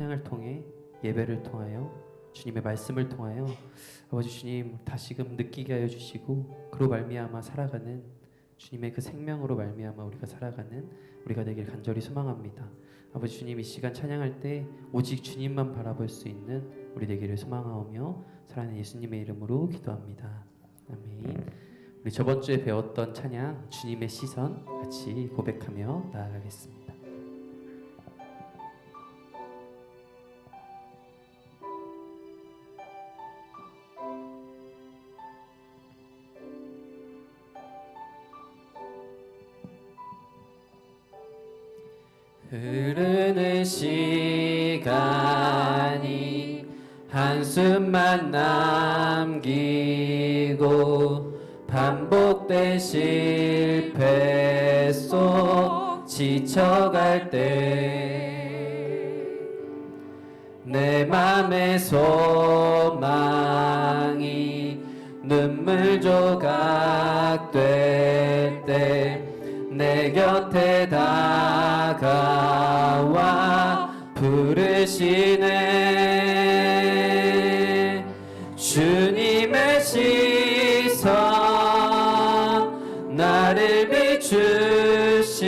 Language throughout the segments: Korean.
찬양을 통해, 예배를 통하여, 주님의 말씀을 통하여 아버지 주님 다시금 느끼게 하여 주시고, 그로 말미암아 살아가는 주님의 그 생명으로 말미암아 우리가 살아가는 우리가 되길 간절히 소망합니다. 아버지 주님, 이 시간 찬양할 때 오직 주님만 바라볼 수 있는 우리 되기를 소망하오며 사랑하는 예수님의 이름으로 기도합니다. 아멘. 우리 저번 주에 배웠던 찬양 주님의 시선 같이 고백하며 나아가겠습니다. 흐르는 시간이 한숨만 남기고 반복된 실패 속 지쳐갈 때 내 맘의 소망이 눈물 조각 될 때 내 곁에 다가와 부르시네. 주님의 시선 나를 비추시고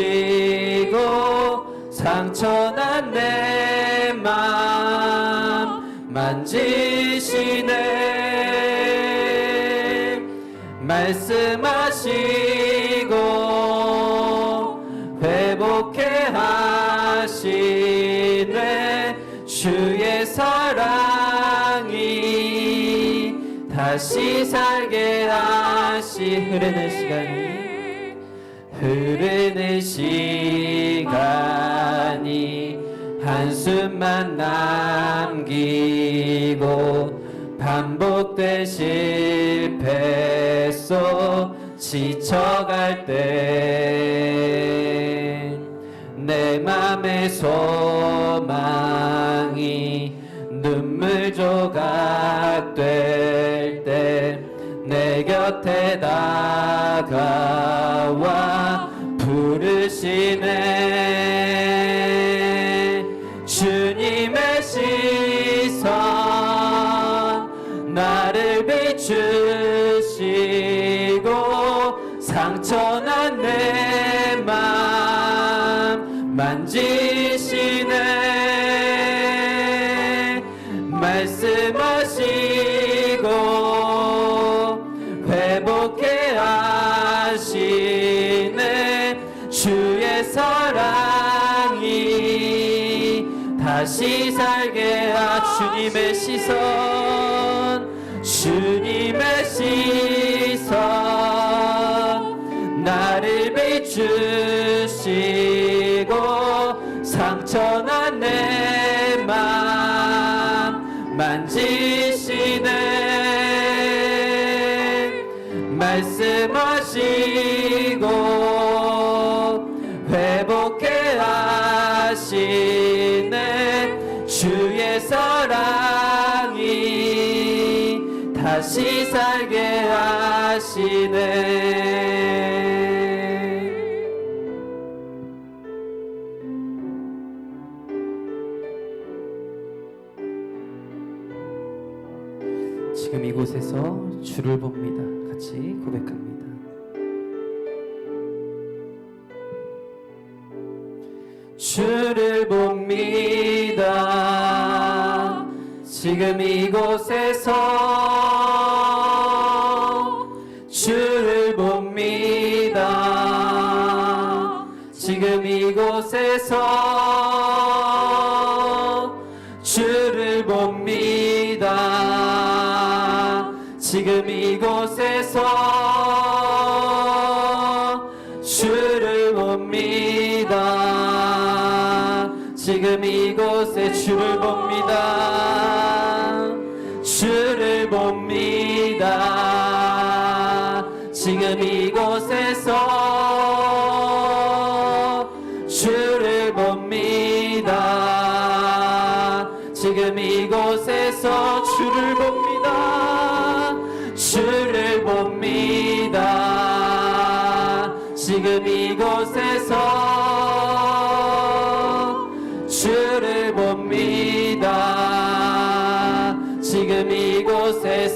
상처난 내 맘 만지시네. 말씀하시고 회복해 하시네. 주의 사랑이 다시 살게 흐르는 시간이 한숨만 남기고 반복된 실패 속 지쳐갈 때 내 맘의 소망이 눈물 조각 될 때 내 곁에 다가와 부르시네. 주님의 시선 나를 비추시고 상처난 내 맘 만지시네. 말씀하시고 회복해 하시네. 주의 사랑이 다시 살게 주님의 시선 나를 비추시고 상처난 내 맘 만지시네. 말씀하시고 회복해 하시네. 주의 사랑이 다시 살게 하시네. 지금 이곳에서 주를 봅니다. 같이 고백합니다. 주를 봅니다. 지금 이곳에서 주를 봅니다. 지금 이곳에서 주를 봅니다. 지금 이곳에서 주를 봅니다. 지금 이곳에 주를 봅니다. 주를 봅니다. 지금 이곳에서 주를 봅니다. 지금 이곳에서 주를 봅니다. 주를 봅니다. 지금 이곳에서 주를 봅니다.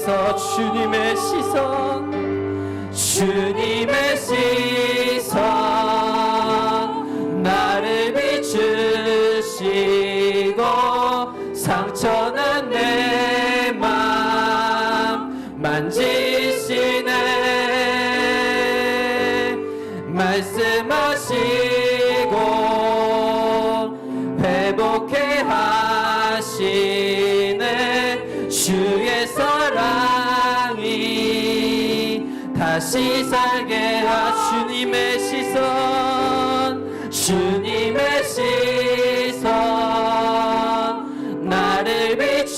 위에서 주님의 시선, 주님의 시선, 나를 비추시고 상처난 내 맘 만지시네. 말씀하시고 회복해 하시네. 주의 사랑이 다시 살게 주님의 시선, 주님의 시선, 나를 비추시고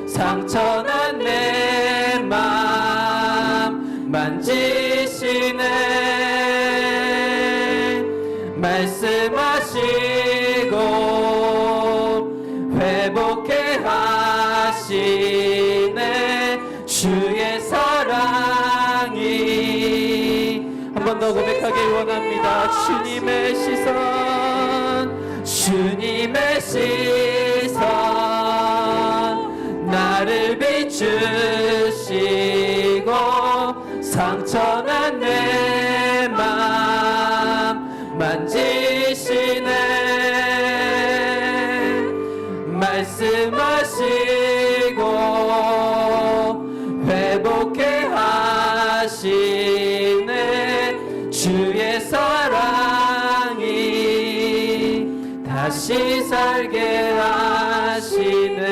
상처난 내 맘 만지시네. 말씀하시고 회복해 하시네. 주의 사랑이 한 번 더 고백하길 원합니다. 주님의 시선, 주님의 시선, 나를 비추시고 상처난 내 맘 만지시네. 말씀하시고 회복해 하시네. 주의 사랑이 다시 살게 하시네.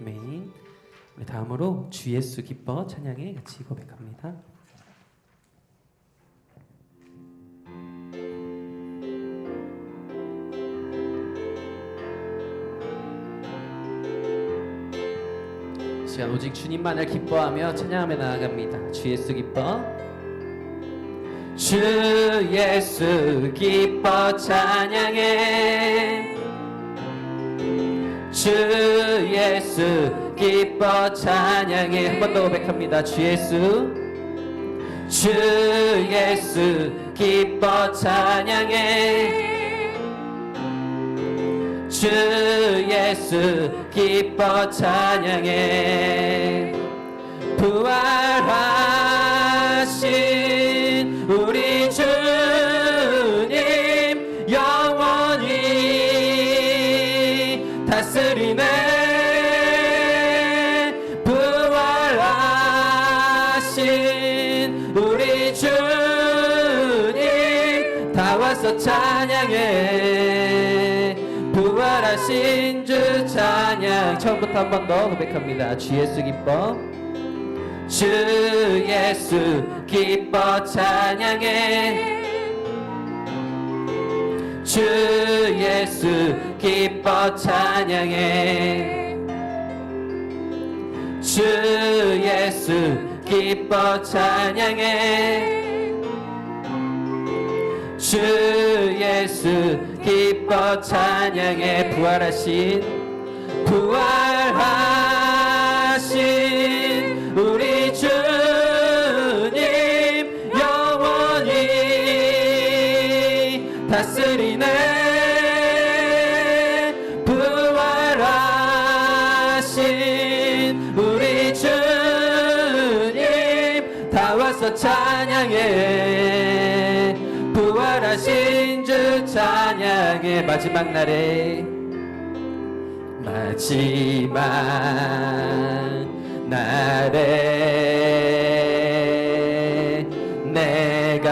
아멘. 우리 다음으로 주 예수 기뻐 찬양에 같이 고백합니다. 시간 오직 주님만을 기뻐하며 찬양하며 나아갑니다. 주 예수 기뻐, 주 예수 기뻐 찬양해. 주 예수 기뻐 찬양해. 한 번 더 고백합니다. 주 예수, 주 예수 기뻐 찬양해. 주 예수 기뻐 찬양해. 부활하신 우리 주님 영원히 다스리네. 부활하신 우리 주님 다 와서 찬양해. 부활하신 주 찬양. 처음부터 한 번 더 고백합니다. 주 예수 기뻐, 주 예수 기뻐 찬양해. 주 예수 기뻐 찬양해. 주 예수 기뻐 찬양해. 주 예수 기뻐 찬양해. 부활하신 우리 주님 영원히 다스리네. 부활하신 우리 주님 다 와서 찬양해. 부활하신 주 찬양해. 마지막 날에, 마지막 날에 내가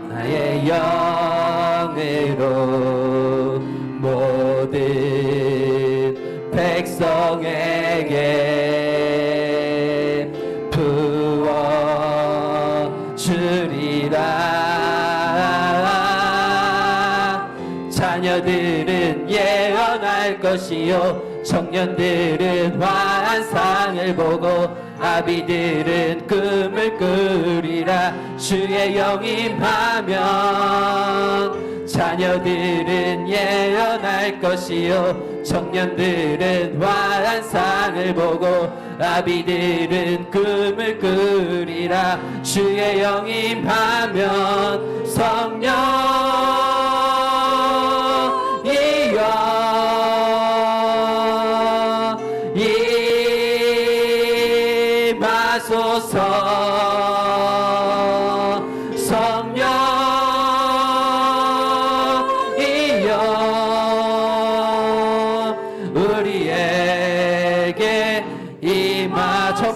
나의 영으로 모든 백성에게 부어주리라. 자녀들은 예언할 것이요 청년들은 환상을 보고 아비들은 꿈을 꾸리라. 주의 영임하면 자녀들은 예언할 것이요 청년들은 환상을 보고 아비들은 꿈을 꾸리라. 주의 영임하면 성령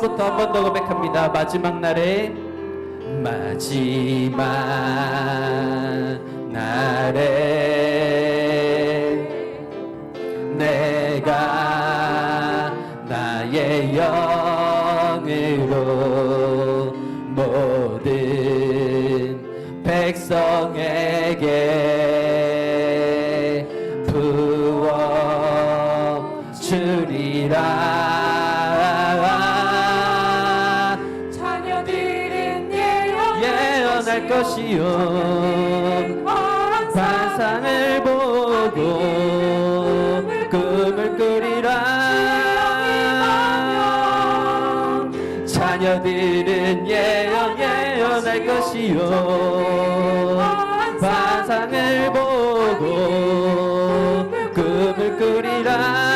처음부터 한 번 더 고백합니다. 마지막 날에 마지막 날에 내가 나의 영으로 모든 백성에게 부어 주리라. 자녀들은 예언할 것이요 환상을 보고 꿈을 꾸리라. 자녀들은 예언할 것이요 환상을 보고 꿈을 꾸리라.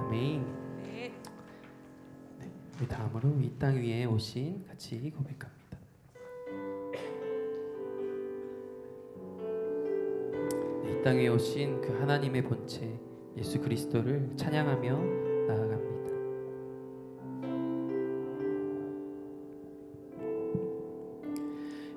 아멘. 우리 다음으로 이 땅 위에 오신 같이 고백합니다. 이 땅 위에 오신 그 하나님의 본체 예수 그리스도를 찬양하며 나아갑니다.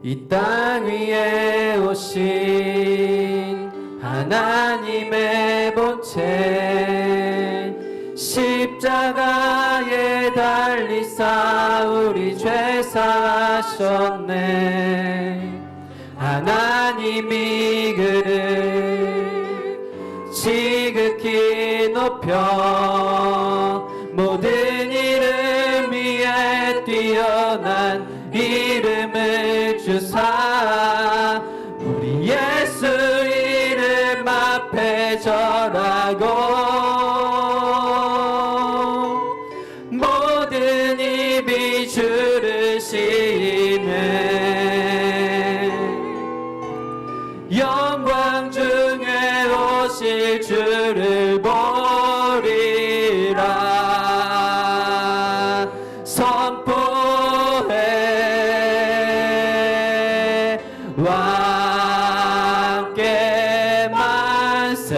이 땅 위에 오신 하나님의 본체 십자가에 달리사 우리 죄 사셨네. 하나님이 그를 지극히 높여 모든 이름 위에 뛰어난 이름을 주사 우리 예수 이름 앞에 절하고 모든 입이 주를 시인해. 영광 중에 오실 주를 보리라. 선포해 왕께 만세.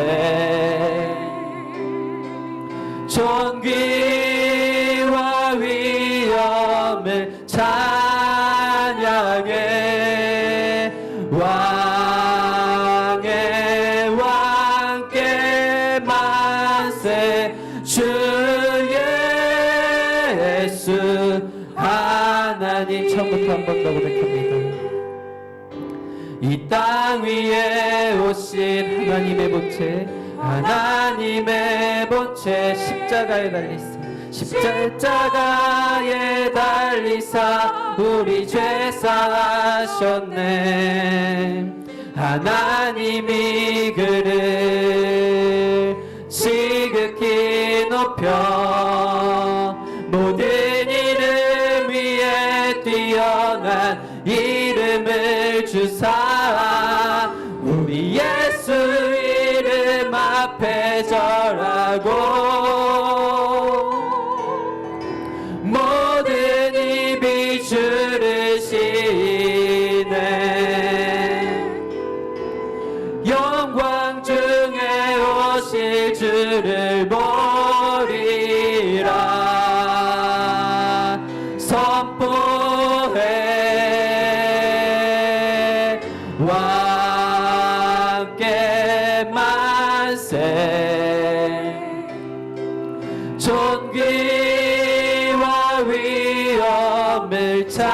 존귀와 위엄을 찬양해. 왕의 왕께 만세. 주 예수 하나님. 처음부터 한 번 더 고백합니다. 이 땅 위에 오신 하나님의 본체 하나님의 본체 십자가에 달리사 십자가에 달리사 우리 죄 사셨네. 하나님이 그를 지극히 높여 모든 이름 위에 뛰어난 이름을 주사 우리 예수 이름 앞에 절하고 모든 입이 주를 시인해. 영광 중에 오실 주를 보리라. 선포해 왕께 만세. 존귀와 위엄을 찬양해.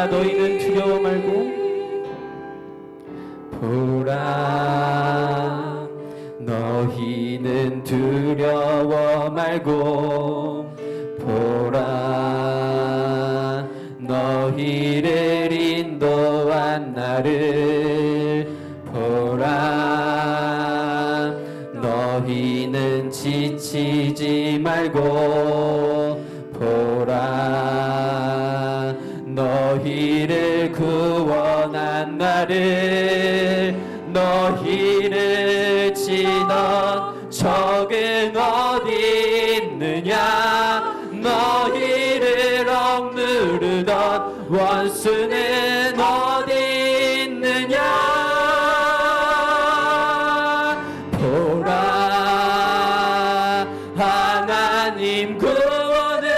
보라 너희는 두려워 말고 보라 너희는 두려워 말고 보라 너희를 인도한 나를 보라 너희는 지치지 말고 보라 너희를 구원한 나를 너희를 치던 적은 어디 있느냐 너희를 억누르던 원수는 어디 있느냐 보라 하나님 구원을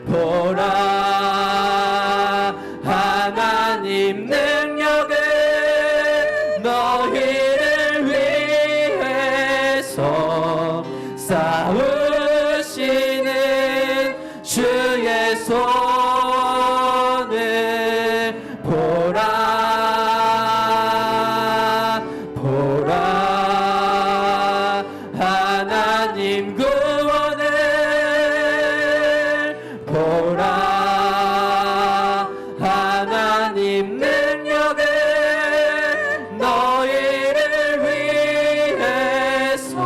보라 하나님 능력을 너희를 위해서 싸우시는 주의 손을 보라 보라 하나님 구원을 보라 하나님 능력을 너희를 위해서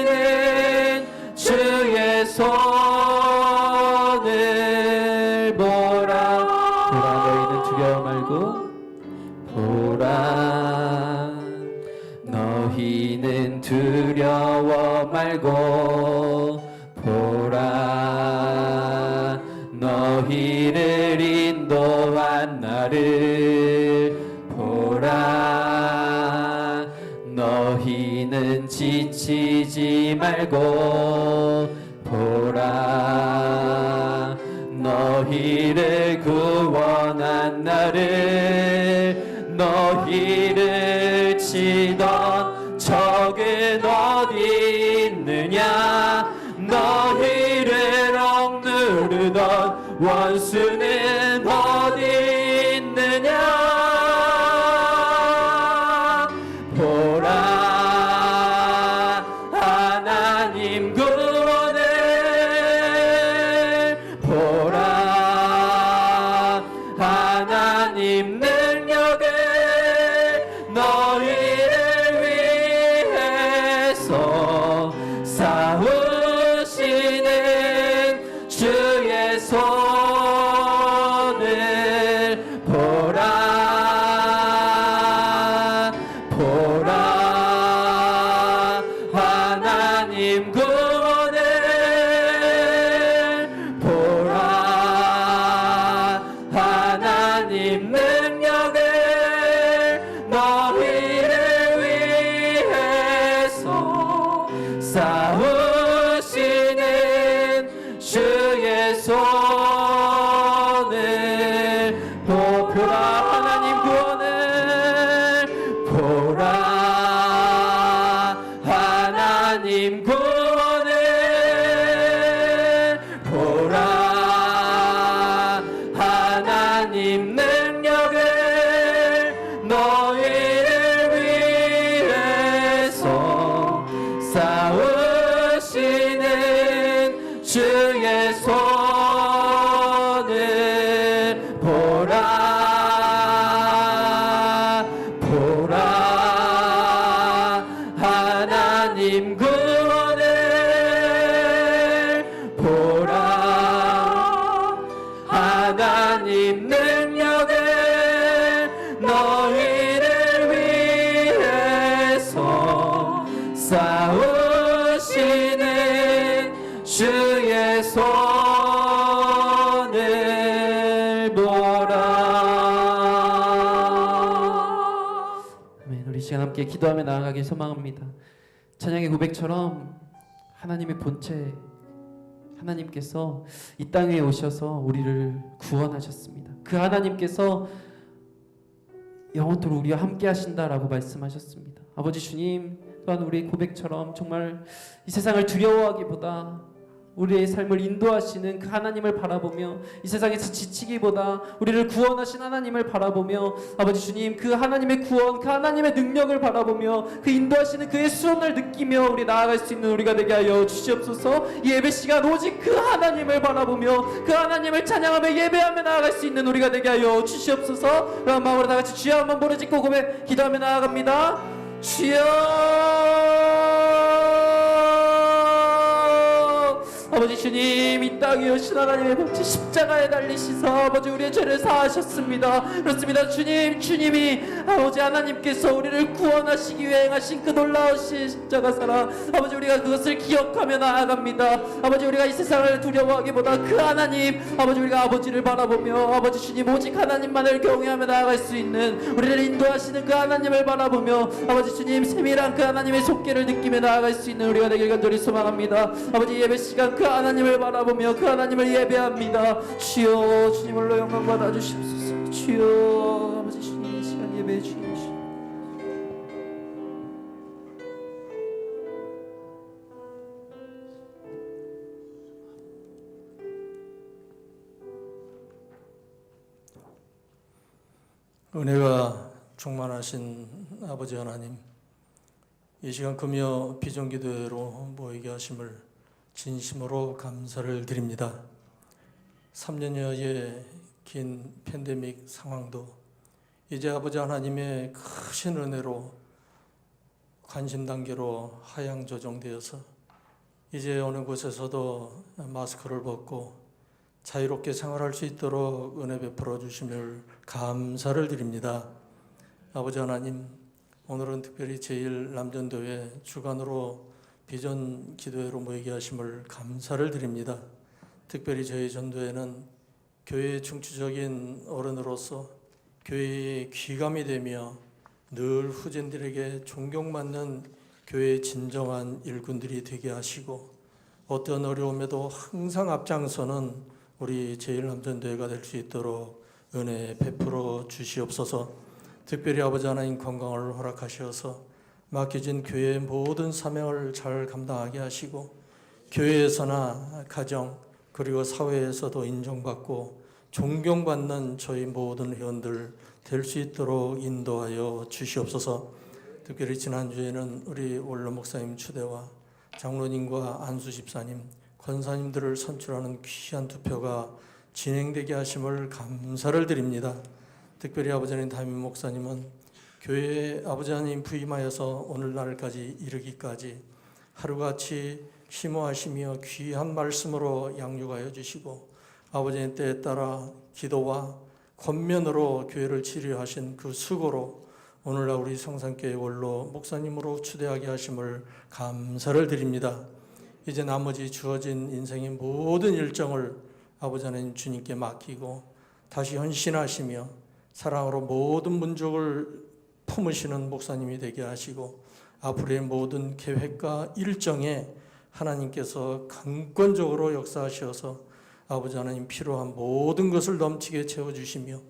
싸우시는 주의 손을 보라 보라 너희는 두려워 말고 보라 너희는 두려워 말고 보라 너희를 인도한 나를 보라 너희는 지치지 말고 보라 너희를 구원한 나를 너희를 치던 적은 어디 있느냐 너희를 억누르던 원수는 어디 있느냐 보라 하나님 구원을 보라 하나님 능력을 너희를 위해서 싸우시는 주의 손을 보라 보라 하나님 구원을 보라 하나님 능력을 너희를 위해서 싸우시는 주의 손을 보라 하나님 구원을 보라 하나님 구원을 보라 하나님 능력을 너희를 위해서 싸우시는 주의 손을 보라 보라 하나님 구원을 보라 하나님 능력을 너희를 위해서 싸우시는 주의 손을 보라. 아멘. 우리 시간 함께 기도하며 나아가길 소망합니다. 찬양의 고백처럼 하나님의 본체 하나님께서 이 땅에 오셔서 우리를 구원하셨습니다. 그 하나님께서 영원토록 우리와 함께 하신다라고 말씀하셨습니다. 아버지 주님 또한 우리 고백처럼 정말 이 세상을 두려워하기보다 우리의 삶을 인도하시는 그 하나님을 바라보며 이 세상에서 지치기보다 우리를 구원하신 하나님을 바라보며 아버지 주님 그 하나님의 구원, 그 하나님의 능력을 바라보며 그 인도하시는 그의 수원을 느끼며 우리 나아갈 수 있는 우리가 되게 하여 주시옵소서. 이 예배 시간 오직 그 하나님을 바라보며 그 하나님을 찬양하며 예배하며 나아갈 수 있는 우리가 되게 하여 주시옵소서. 그럼 마음으로 다 같이 주여 한번 부르 짓고 고백 기도하며 나아갑니다. 주여 아버지 주님, 이 땅에 오신 하나님의 법치 십자가에 달리시서 아버지 우리의 죄를 사하셨습니다. 그렇습니다. 주님이 아버지 하나님께서 우리를 구원하시기 위해 행하신 그 놀라우신 십자가 사랑, 아버지 우리가 그것을 기억하며 나아갑니다. 아버지 우리가 이 세상을 두려워하기보다 그 하나님, 아버지 우리가 아버지를 바라보며 아버지 주님 오직 하나님만을 경외하며 나아갈 수 있는 우리를 인도하시는 그 하나님을 바라보며 아버지 주님 세밀한 그 하나님의 속죄를 느끼며 나아갈 수 있는 우리가 되길 간절히 소망합니다. 아버지 예배 시간 그 하나님을 바라보며 그 하나님을 예배합니다. 주여 주님 홀로 영광 받아 주시옵소서. 주여 아버지 주님 이 시간 예배해 주시옵소서. 은혜가 충만하신 아버지 하나님, 이 시간 금요 비전기도회로 모이게 하심을 진심으로 감사를 드립니다. 3년여의 긴 팬데믹 상황도 이제 아버지 하나님의 크신 은혜로 관심 단계로 하향 조정되어서 이제 어느 곳에서도 마스크를 벗고 자유롭게 생활할 수 있도록 은혜 베풀어 주심을 감사를 드립니다. 아버지 하나님, 오늘은 특별히 제1남전도회 주간으로 비전 기도회로 모이게 하심을 감사를 드립니다. 특별히 저희 전도회는 교회의 중추적인 어른으로서 교회의 귀감이 되며 늘 후진들에게 존경받는 교회의 진정한 일꾼들이 되게 하시고 어떤 어려움에도 항상 앞장서는 우리 제1남전도회가 될 수 있도록 은혜 베풀어 주시옵소서. 특별히 아버지 하나님 건강을 허락하셔서 맡겨진 교회의 모든 사명을 잘 감당하게 하시고 교회에서나 가정 그리고 사회에서도 인정받고 존경받는 저희 모든 회원들 될 수 있도록 인도하여 주시옵소서. 특별히 지난주에는 우리 원로 목사님 추대와 장로님과 안수 집사님, 권사님들을 선출하는 귀한 투표가 진행되게 하심을 감사를 드립니다. 특별히 아버지 하나님 담임 목사님은 교회에 아버지 하나님 부임하여서 오늘날까지 이르기까지 하루같이 심호하시며 귀한 말씀으로 양육하여 주시고 아버지 하나님 때에 따라 기도와 권면으로 교회를 치료하신 그 수고로 오늘날 우리 성산교회 원로 목사님으로 추대하게 하심을 감사를 드립니다. 이제 나머지 주어진 인생의 모든 일정을 아버지 하나님 주님께 맡기고 다시 헌신하시며 사랑으로 모든 민족을 품으시는 목사님이 되게 하시고 앞으로의 모든 계획과 일정에 하나님께서 강권적으로 역사하셔서 아버지 하나님 필요한 모든 것을 넘치게 채워주시며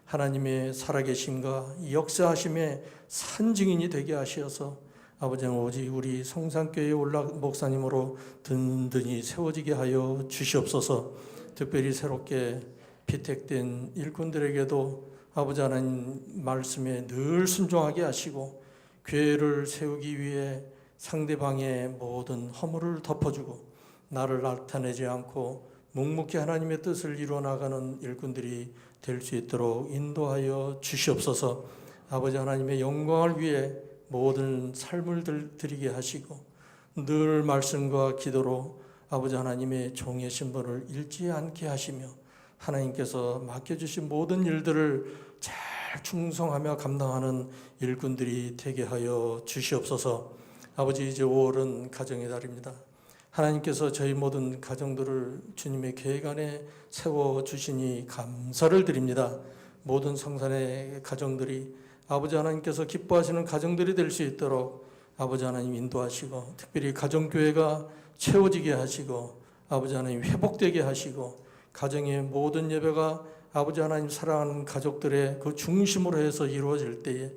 하나님의 살아계심과 역사하심의 산증인이 되게 하셔서 아버지 하나님 오직 우리 성산교회 올라 목사님으로 든든히 세워지게 하여 주시옵소서. 특별히 새롭게 피택된 일꾼들에게도 아버지 하나님 말씀에 늘 순종하게 하시고 교회를 세우기 위해 상대방의 모든 허물을 덮어주고 나를 나타내지 않고 묵묵히 하나님의 뜻을 이루어 나가는 일꾼들이 될 수 있도록 인도하여 주시옵소서. 아버지 하나님의 영광을 위해 모든 삶을 드리게 하시고 늘 말씀과 기도로 아버지 하나님의 종의 신분을 잃지 않게 하시며 하나님께서 맡겨주신 모든 일들을 잘 충성하며 감당하는 일꾼들이 되게 하여 주시옵소서. 아버지 이제 5월은 가정의 달입니다. 하나님께서 저희 모든 가정들을 주님의 계획 안에 세워주시니 감사를 드립니다. 모든 성산의 가정들이 아버지 하나님께서 기뻐하시는 가정들이 될 수 있도록 아버지 하나님 인도하시고 특별히 가정교회가 채워지게 하시고 아버지 하나님 회복되게 하시고 가정의 모든 예배가 아버지 하나님 사랑하는 가족들의 그 중심으로 해서 이루어질 때에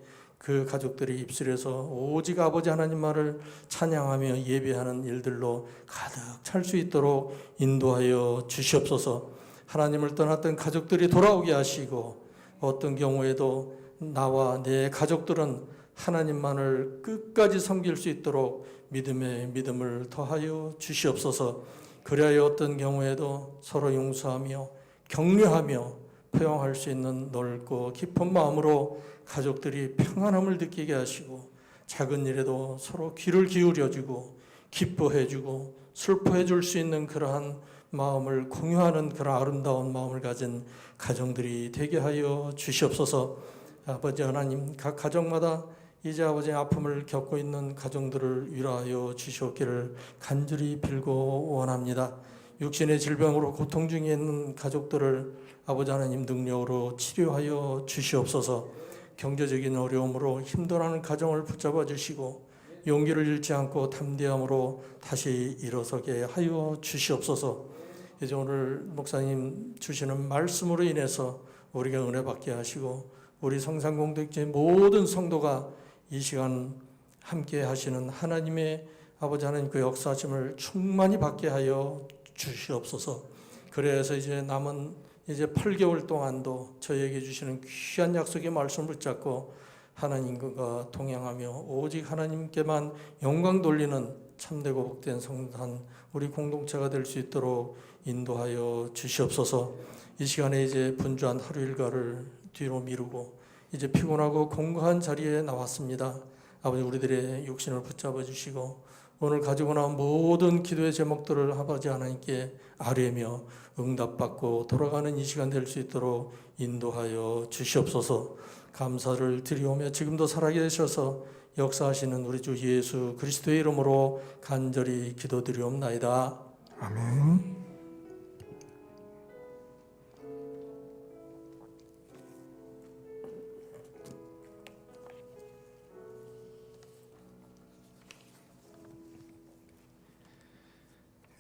그 가족들이 입술에서 오직 아버지 하나님만을 찬양하며 예배하는 일들로 가득 찰 수 있도록 인도하여 주시옵소서. 하나님을 떠났던 가족들이 돌아오게 하시고 어떤 경우에도 나와 내 가족들은 하나님만을 끝까지 섬길 수 있도록 믿음에 믿음을 더하여 주시옵소서. 그리하여 어떤 경우에도 서로 용서하며 격려하며 포용할 수 있는 넓고 깊은 마음으로 가족들이 평안함을 느끼게 하시고 작은 일에도 서로 귀를 기울여주고 기뻐해주고 슬퍼해줄 수 있는 그러한 마음을 공유하는 그런 아름다운 마음을 가진 가정들이 되게 하여 주시옵소서. 아버지 하나님, 각 가정마다 이제 아버지의 아픔을 겪고 있는 가정들을 위로하여 주시옵기를 간절히 빌고 원합니다. 육신의 질병으로 고통 중에 있는 가족들을 아버지 하나님 능력으로 치료하여 주시옵소서. 경제적인 어려움으로 힘들어하는 가정을 붙잡아 주시고 용기를 잃지 않고 담대함으로 다시 일어서게 하여 주시옵소서. 이제 오늘 목사님 주시는 말씀으로 인해서 우리가 은혜 받게 하시고 우리 성산공동체 모든 성도가 이 시간 함께 하시는 하나님의 아버지 하나님 그 역사하심을 충만히 받게 하여 주시옵소서. 그래서 이제 남은 이제 8개월 동안도 저희에게 주시는 귀한 약속의 말씀을 붙잡고 하나님과 동행하며 오직 하나님께만 영광 돌리는 참되고 복된 성단 우리 공동체가 될 수 있도록 인도하여 주시옵소서. 이 시간에 이제 분주한 하루 일과를 뒤로 미루고 이제 피곤하고 공고한 자리에 나왔습니다. 아버지 우리들의 육신을 붙잡아 주시고 오늘 가지고 나온 모든 기도의 제목들을 아버지 하나님께 아뢰며 응답받고 돌아가는 이 시간 될 수 있도록 인도하여 주시옵소서. 감사를 드리오며 지금도 살아계셔서 역사하시는 우리 주 예수 그리스도의 이름으로 간절히 기도드리옵나이다. 아멘.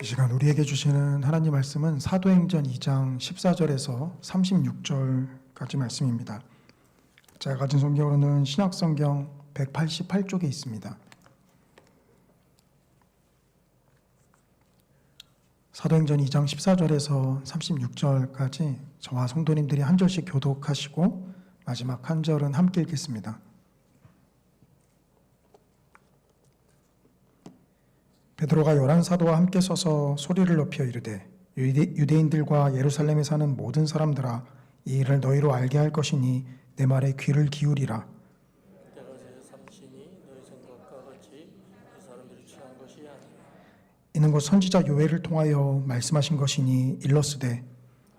이 시간 우리에게 주시는 하나님 말씀은 사도행전 2장 14절에서 36절까지 말씀입니다. 제가 가진 성경으로는 신약성경 188쪽에 있습니다. 사도행전 2장 14절에서 36절까지 저와 성도님들이 한 절씩 교독하시고 마지막 한 절은 함께 읽겠습니다. 베드로가 11사도와 함께 서서 소리를 높여 이르되 유대인들과 예루살렘에 사는 모든 사람들아 이 일을 너희로 알게 할 것이니 내 말에 귀를 기울이라. 때가 제3시니 너희 생각과 같이 이 사람들이 취한 것이 아니라 이는 곧 선지자 요엘을 통하여 말씀하신 것이니 일러스되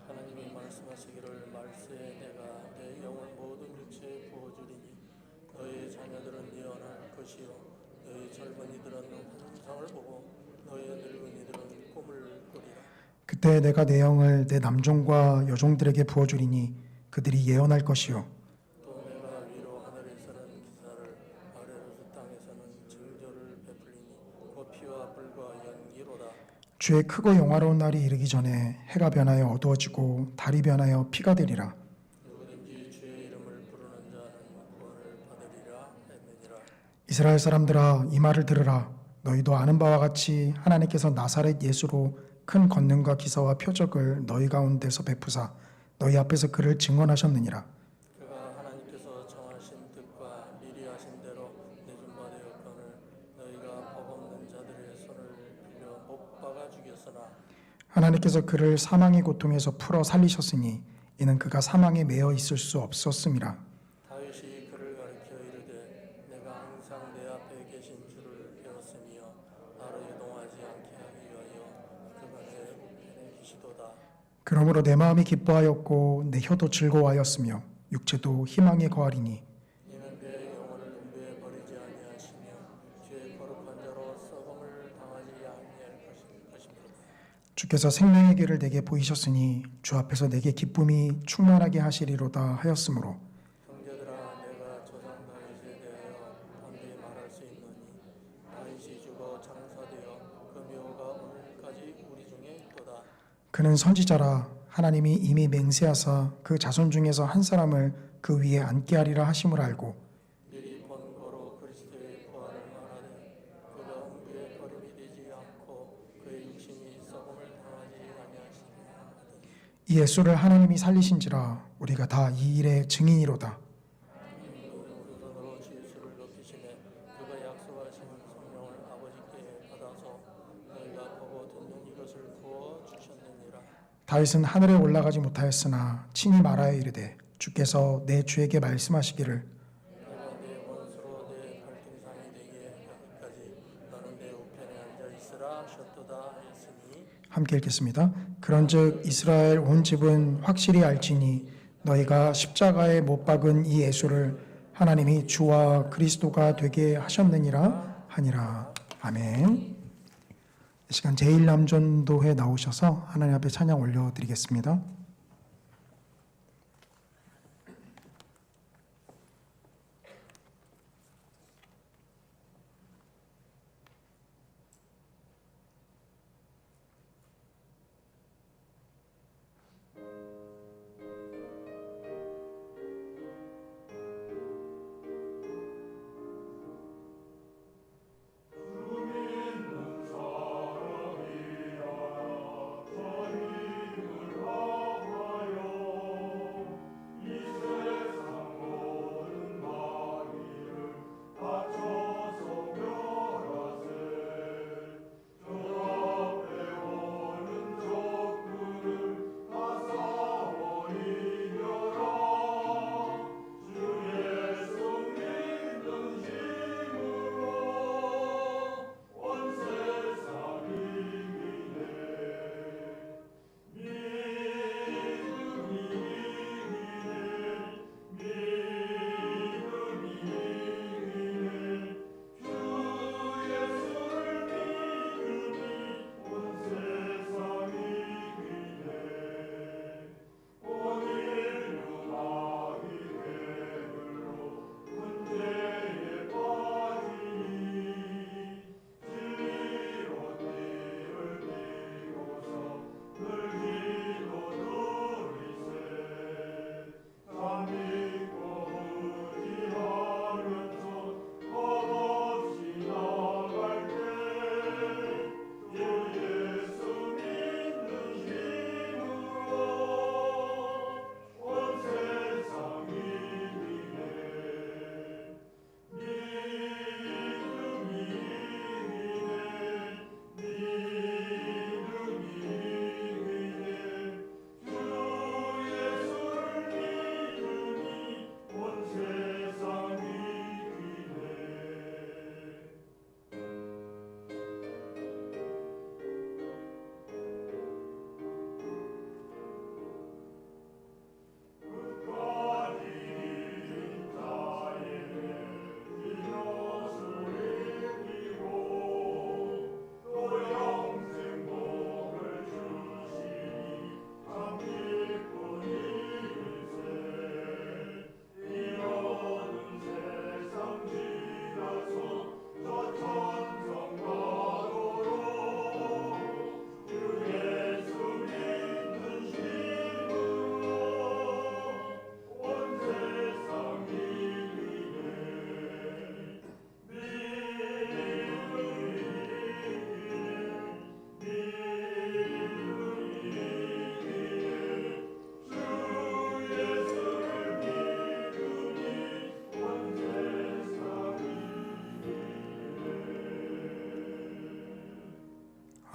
하나님이 말씀하시기를 말세에 내가 내 영을 모든 육체에 부어주리니 너희 자녀들은 예언할 것이요 너희 젊은이들은 환상을 보고 너희 늙은이들은 꿈을 꾸리라. 그때 내가 내 영을 내 남종과 여종들에게 부어주리니 그들이 예언할 것이요 또 내가 위로 하늘에서는 기사를 아래로서 땅에서는 징조를 베풀리니 곧 피와 불과 연기로다. 주의 크고 영화로운 날이 이르기 전에 해가 변하여 어두워지고 달이 변하여 피가 되리라. 누구든지 주의 이름을 부르는 자는 구원을 받으리라 했느니라. 이스라엘 사람들아 이 말을 들으라. 너희도 아는 바와 같이 하나님께서 나사렛 예수로 큰 권능과 기사와 표적을 너희 가운데서 베푸사 너희 앞에서 그를 증언하셨느니라. 그가 하나님께서 정하신 뜻과 미리 하신 대로 내준 바 되었거늘 너희가 법 없는 자들의 손을 빌려 못 박아 죽였으나 하나님께서 그를 사망의 고통에서 풀어 살리셨으니 이는 그가 사망에 매어 있을 수 없었음이라. 다윗이 그를 가리켜 이르되 내가 항상 내 앞에 계신 주를 배웠으며 나를 유동하지 않게 하기 위하여 그가 내 우편에 계시도다. 그러므로 내 마음이 기뻐하였고 내 혀도 즐거워하였으며 육체도 희망에 거하리니 이는 내 영혼을 음부에 버리지 아니하시며 주의 거룩한 자로 썩음을 당하지 아니할 것입니다. 주께서 생명의 길을 내게 보이셨으니 주 앞에서 내게 기쁨이 충만하게 하시리로다 하였으므로 형제들아 내가 조상 다윗에 대하여 담대히 말할 수 있노니 다윗이 죽어 장사되어 그 묘가 오늘까지 우리 중에 있도다. 그는 선지자라 하나님이 이미 맹세하사 그 자손 중에서 한 사람을 그 위에 앉게 하리라 하심을 알고 미리 이 예수를 하나님이 살리신지라 우리가 다 이 일의 증인이로다. 우리로 예수를 높이시네 그가 약속하신 성령을 아버지께 받아서 너희가 보고 듣는 이것을 부어 주셨느니라. 다윗은 하늘에 올라가지 못하였으나 친히 말하여 이르되 주께서 내 주에게 말씀하시기를 내가 내 원수로 내 발등상이 되게 하기까지 너는 내 우편에 앉아 있으라 하셨도다 했으니. 함께 읽겠습니다. 그런즉 이스라엘 온 집은 확실히 알지니 너희가 십자가에 못 박은 이 예수를 하나님이 주와 그리스도가 되게 하셨느니라 하니라. 아멘. 이 시간 제1남전도회 나오셔서 하나님 앞에 찬양 올려드리겠습니다.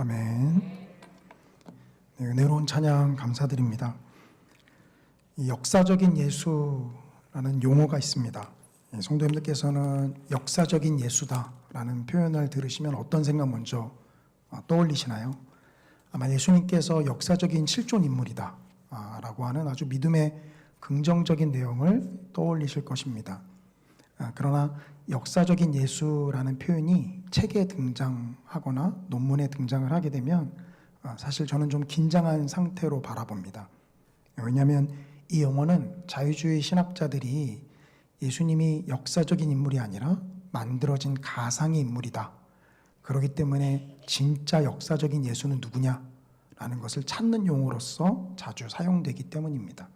아멘. 네, 은혜로운 찬양 감사드립니다. 이 역사적인 예수라는 용어가 있습니다. 성도님들께서는 역사적인 예수다라는 표현을 들으시면 어떤 생각 먼저 떠올리시나요? 아마 예수님께서 역사적인 실존 인물이다 라고 하는 아주 믿음의 긍정적인 내용을 떠올리실 것입니다. 그러나 역사적인 예수라는 표현이 책에 등장하거나 논문에 등장을 하게 되면 사실 저는 좀 긴장한 상태로 바라봅니다. 왜냐하면 이 용어는 자유주의 신학자들이 예수님이 역사적인 인물이 아니라 만들어진 가상의 인물이다. 그렇기 때문에 진짜 역사적인 예수는 누구냐라는 것을 찾는 용어로서 자주 사용되기 때문입니다.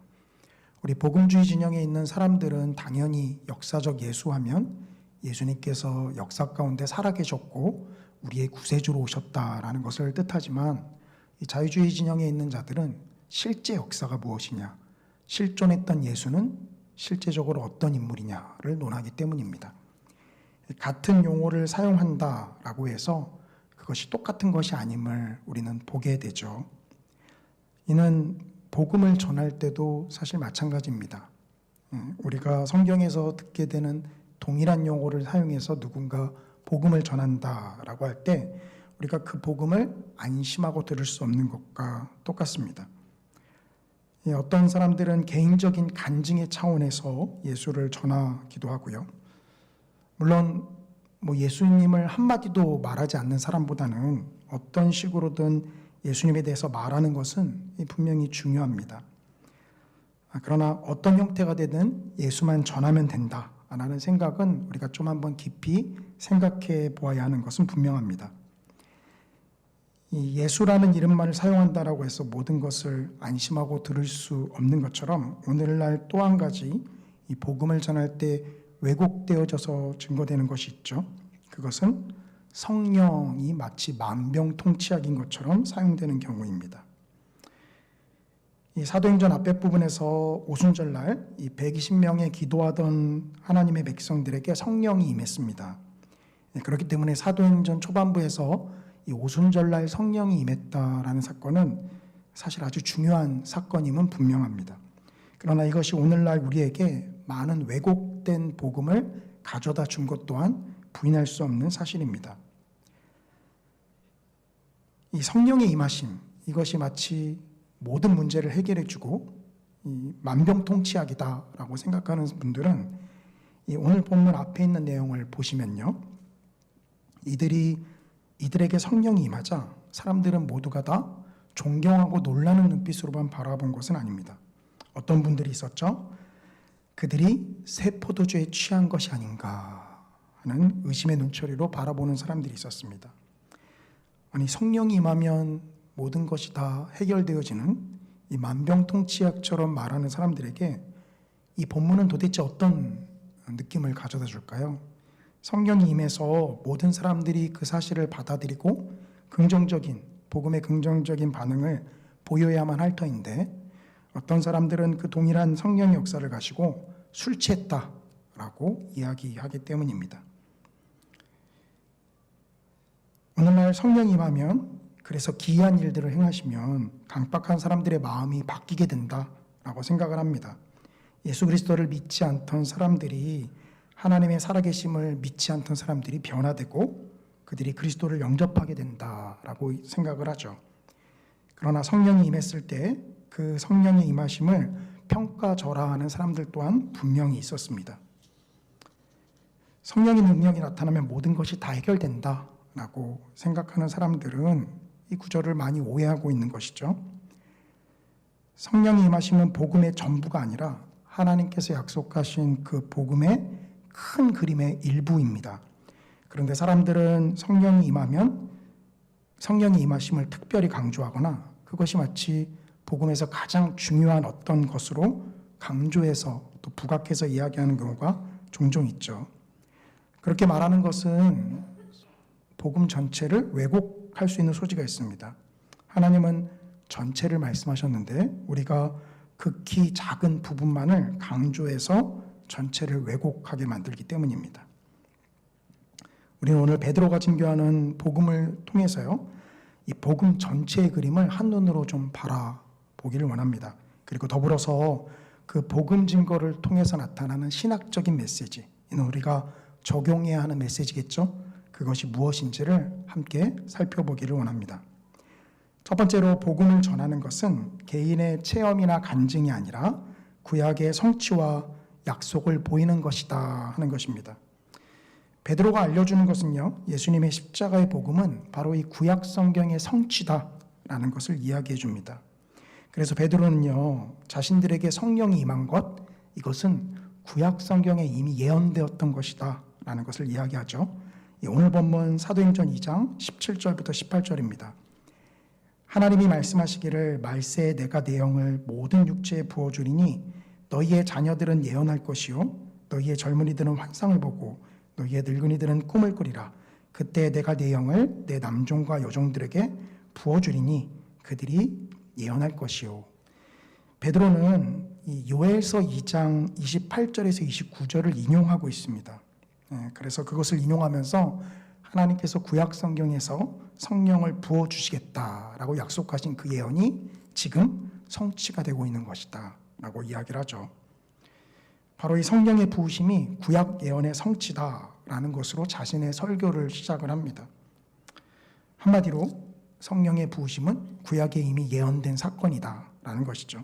우리 복음주의 진영에 있는 사람들은 당연히 역사적 예수하면 예수님께서 역사 가운데 살아계셨고 우리의 구세주로 오셨다라는 것을 뜻하지만 이 자유주의 진영에 있는 자들은 실제 역사가 무엇이냐, 실존했던 예수는 실제적으로 어떤 인물이냐를 논하기 때문입니다. 같은 용어를 사용한다라고 해서 그것이 똑같은 것이 아님을 우리는 보게 되죠. 이는 복음을 전할 때도 사실 마찬가지입니다. 우리가 성경에서 듣게 되는 동일한 용어를 사용해서 누군가 복음을 전한다라고 할 때 우리가 그 복음을 안심하고 들을 수 없는 것과 똑같습니다. 어떤 사람들은 개인적인 간증의 차원에서 예수를 전하기도 하고요. 물론 예수님을 한마디도 말하지 않는 사람보다는 어떤 식으로든 예수님에 대해서 말하는 것은 분명히 중요합니다. 그러나 어떤 형태가 되든 예수만 전하면 된다라는 생각은 우리가 좀 한번 깊이 생각해 보아야 하는 것은 분명합니다. 이 예수라는 이름만을 사용한다라고 해서 모든 것을 안심하고 들을 수 없는 것처럼 오늘날 또 한 가지 이 복음을 전할 때 왜곡되어져서 증거되는 것이 있죠. 그것은 성령이 마치 만병통치약인 것처럼 사용되는 경우입니다. 이 사도행전 앞에 부분에서 오순절날 이 120명의 기도하던 하나님의 백성들에게 성령이 임했습니다. 그렇기 때문에 사도행전 초반부에서 이 오순절날 성령이 임했다라는 사건은 사실 아주 중요한 사건임은 분명합니다. 그러나 이것이 오늘날 우리에게 많은 왜곡된 복음을 가져다 준 것 또한 부인할 수 없는 사실입니다. 이 성령의 임하심, 이것이 마치 모든 문제를 해결해주고 이 만병통치약이다라고 생각하는 분들은 이 오늘 본문 앞에 있는 내용을 보시면요, 이들에게 성령이 임하자 사람들은 모두가 다 존경하고 놀라는 눈빛으로만 바라본 것은 아닙니다. 어떤 분들이 있었죠? 그들이 새 포도주에 취한 것이 아닌가 하는 의심의 눈초리로 바라보는 사람들이 있었습니다. 아니, 성령이 임하면 모든 것이 다 해결되어지는 이 만병통치약처럼 말하는 사람들에게 이 본문은 도대체 어떤 느낌을 가져다 줄까요? 성령이 임해서 모든 사람들이 그 사실을 받아들이고 복음의 긍정적인 반응을 보여야만 할 터인데 어떤 사람들은 그 동일한 성령의 역사를 가지고 술 취했다라고 이야기하기 때문입니다. 오늘날 성령이 임하면, 그래서 기이한 일들을 행하시면 강박한 사람들의 마음이 바뀌게 된다라고 생각을 합니다. 예수 그리스도를 믿지 않던 사람들이, 하나님의 살아계심을 믿지 않던 사람들이 변화되고 그들이 그리스도를 영접하게 된다라고 생각을 하죠. 그러나 성령이 임했을 때 그 성령의 임하심을 평가절하하는 사람들 또한 분명히 있었습니다. 성령의 능력이 나타나면 모든 것이 다 해결된다라고 생각하는 사람들은 이 구절을 많이 오해하고 있는 것이죠. 성령의 임하심은 복음의 전부가 아니라 하나님께서 약속하신 그 복음의 큰 그림의 일부입니다. 그런데 사람들은 성령이 임하면 성령의 임하심을 특별히 강조하거나 그것이 마치 복음에서 가장 중요한 어떤 것으로 강조해서 또 부각해서 이야기하는 경우가 종종 있죠. 그렇게 말하는 것은 복음 전체를 왜곡할 수 있는 소지가 있습니다. 하나님은 전체를 말씀하셨는데 우리가 극히 작은 부분만을 강조해서 전체를 왜곡하게 만들기 때문입니다. 우리는 오늘 베드로가 증거하는 복음을 통해서요, 이 복음 전체의 그림을 한눈으로 좀 바라보기를 원합니다. 그리고 더불어서 그 복음 증거를 통해서 나타나는 신학적인 메시지, 이는 우리가 적용해야 하는 메시지겠죠. 그것이 무엇인지를 함께 살펴보기를 원합니다. 첫 번째로 복음을 전하는 것은 개인의 체험이나 간증이 아니라 구약의 성취와 약속을 보이는 것이다 하는 것입니다. 베드로가 알려주는 것은요, 예수님의 십자가의 복음은 바로 이 구약 성경의 성취다라는 것을 이야기해 줍니다. 그래서 베드로는요, 자신들에게 성령이 임한 것, 이것은 구약 성경에 이미 예언되었던 것이다 라는 것을 이야기하죠. 오늘 본문 사도행전 2장 17절부터 18절입니다. 하나님이 말씀하시기를 말세에 내가 내 영을 모든 육체에 부어주리니 너희의 자녀들은 예언할 것이요 너희의 젊은이들은 환상을 보고 너희의 늙은이들은 꿈을 꾸리라. 그때 내가 내 영을 내 남종과 여종들에게 부어주리니 그들이 예언할 것이요 베드로는 이 요엘서 2장 28절에서 29절을 인용하고 있습니다. 그래서 그것을 인용하면서 하나님께서 구약 성경에서 성령을 부어 주시겠다라고 약속하신 그 예언이 지금 성취가 되고 있는 것이다 라고 이야기를 하죠. 바로 이 성령의 부으심이 구약 예언의 성취다라는 것으로 자신의 설교를 시작을 합니다. 한마디로 성령의 부으심은 구약에 이미 예언된 사건이다라는 것이죠.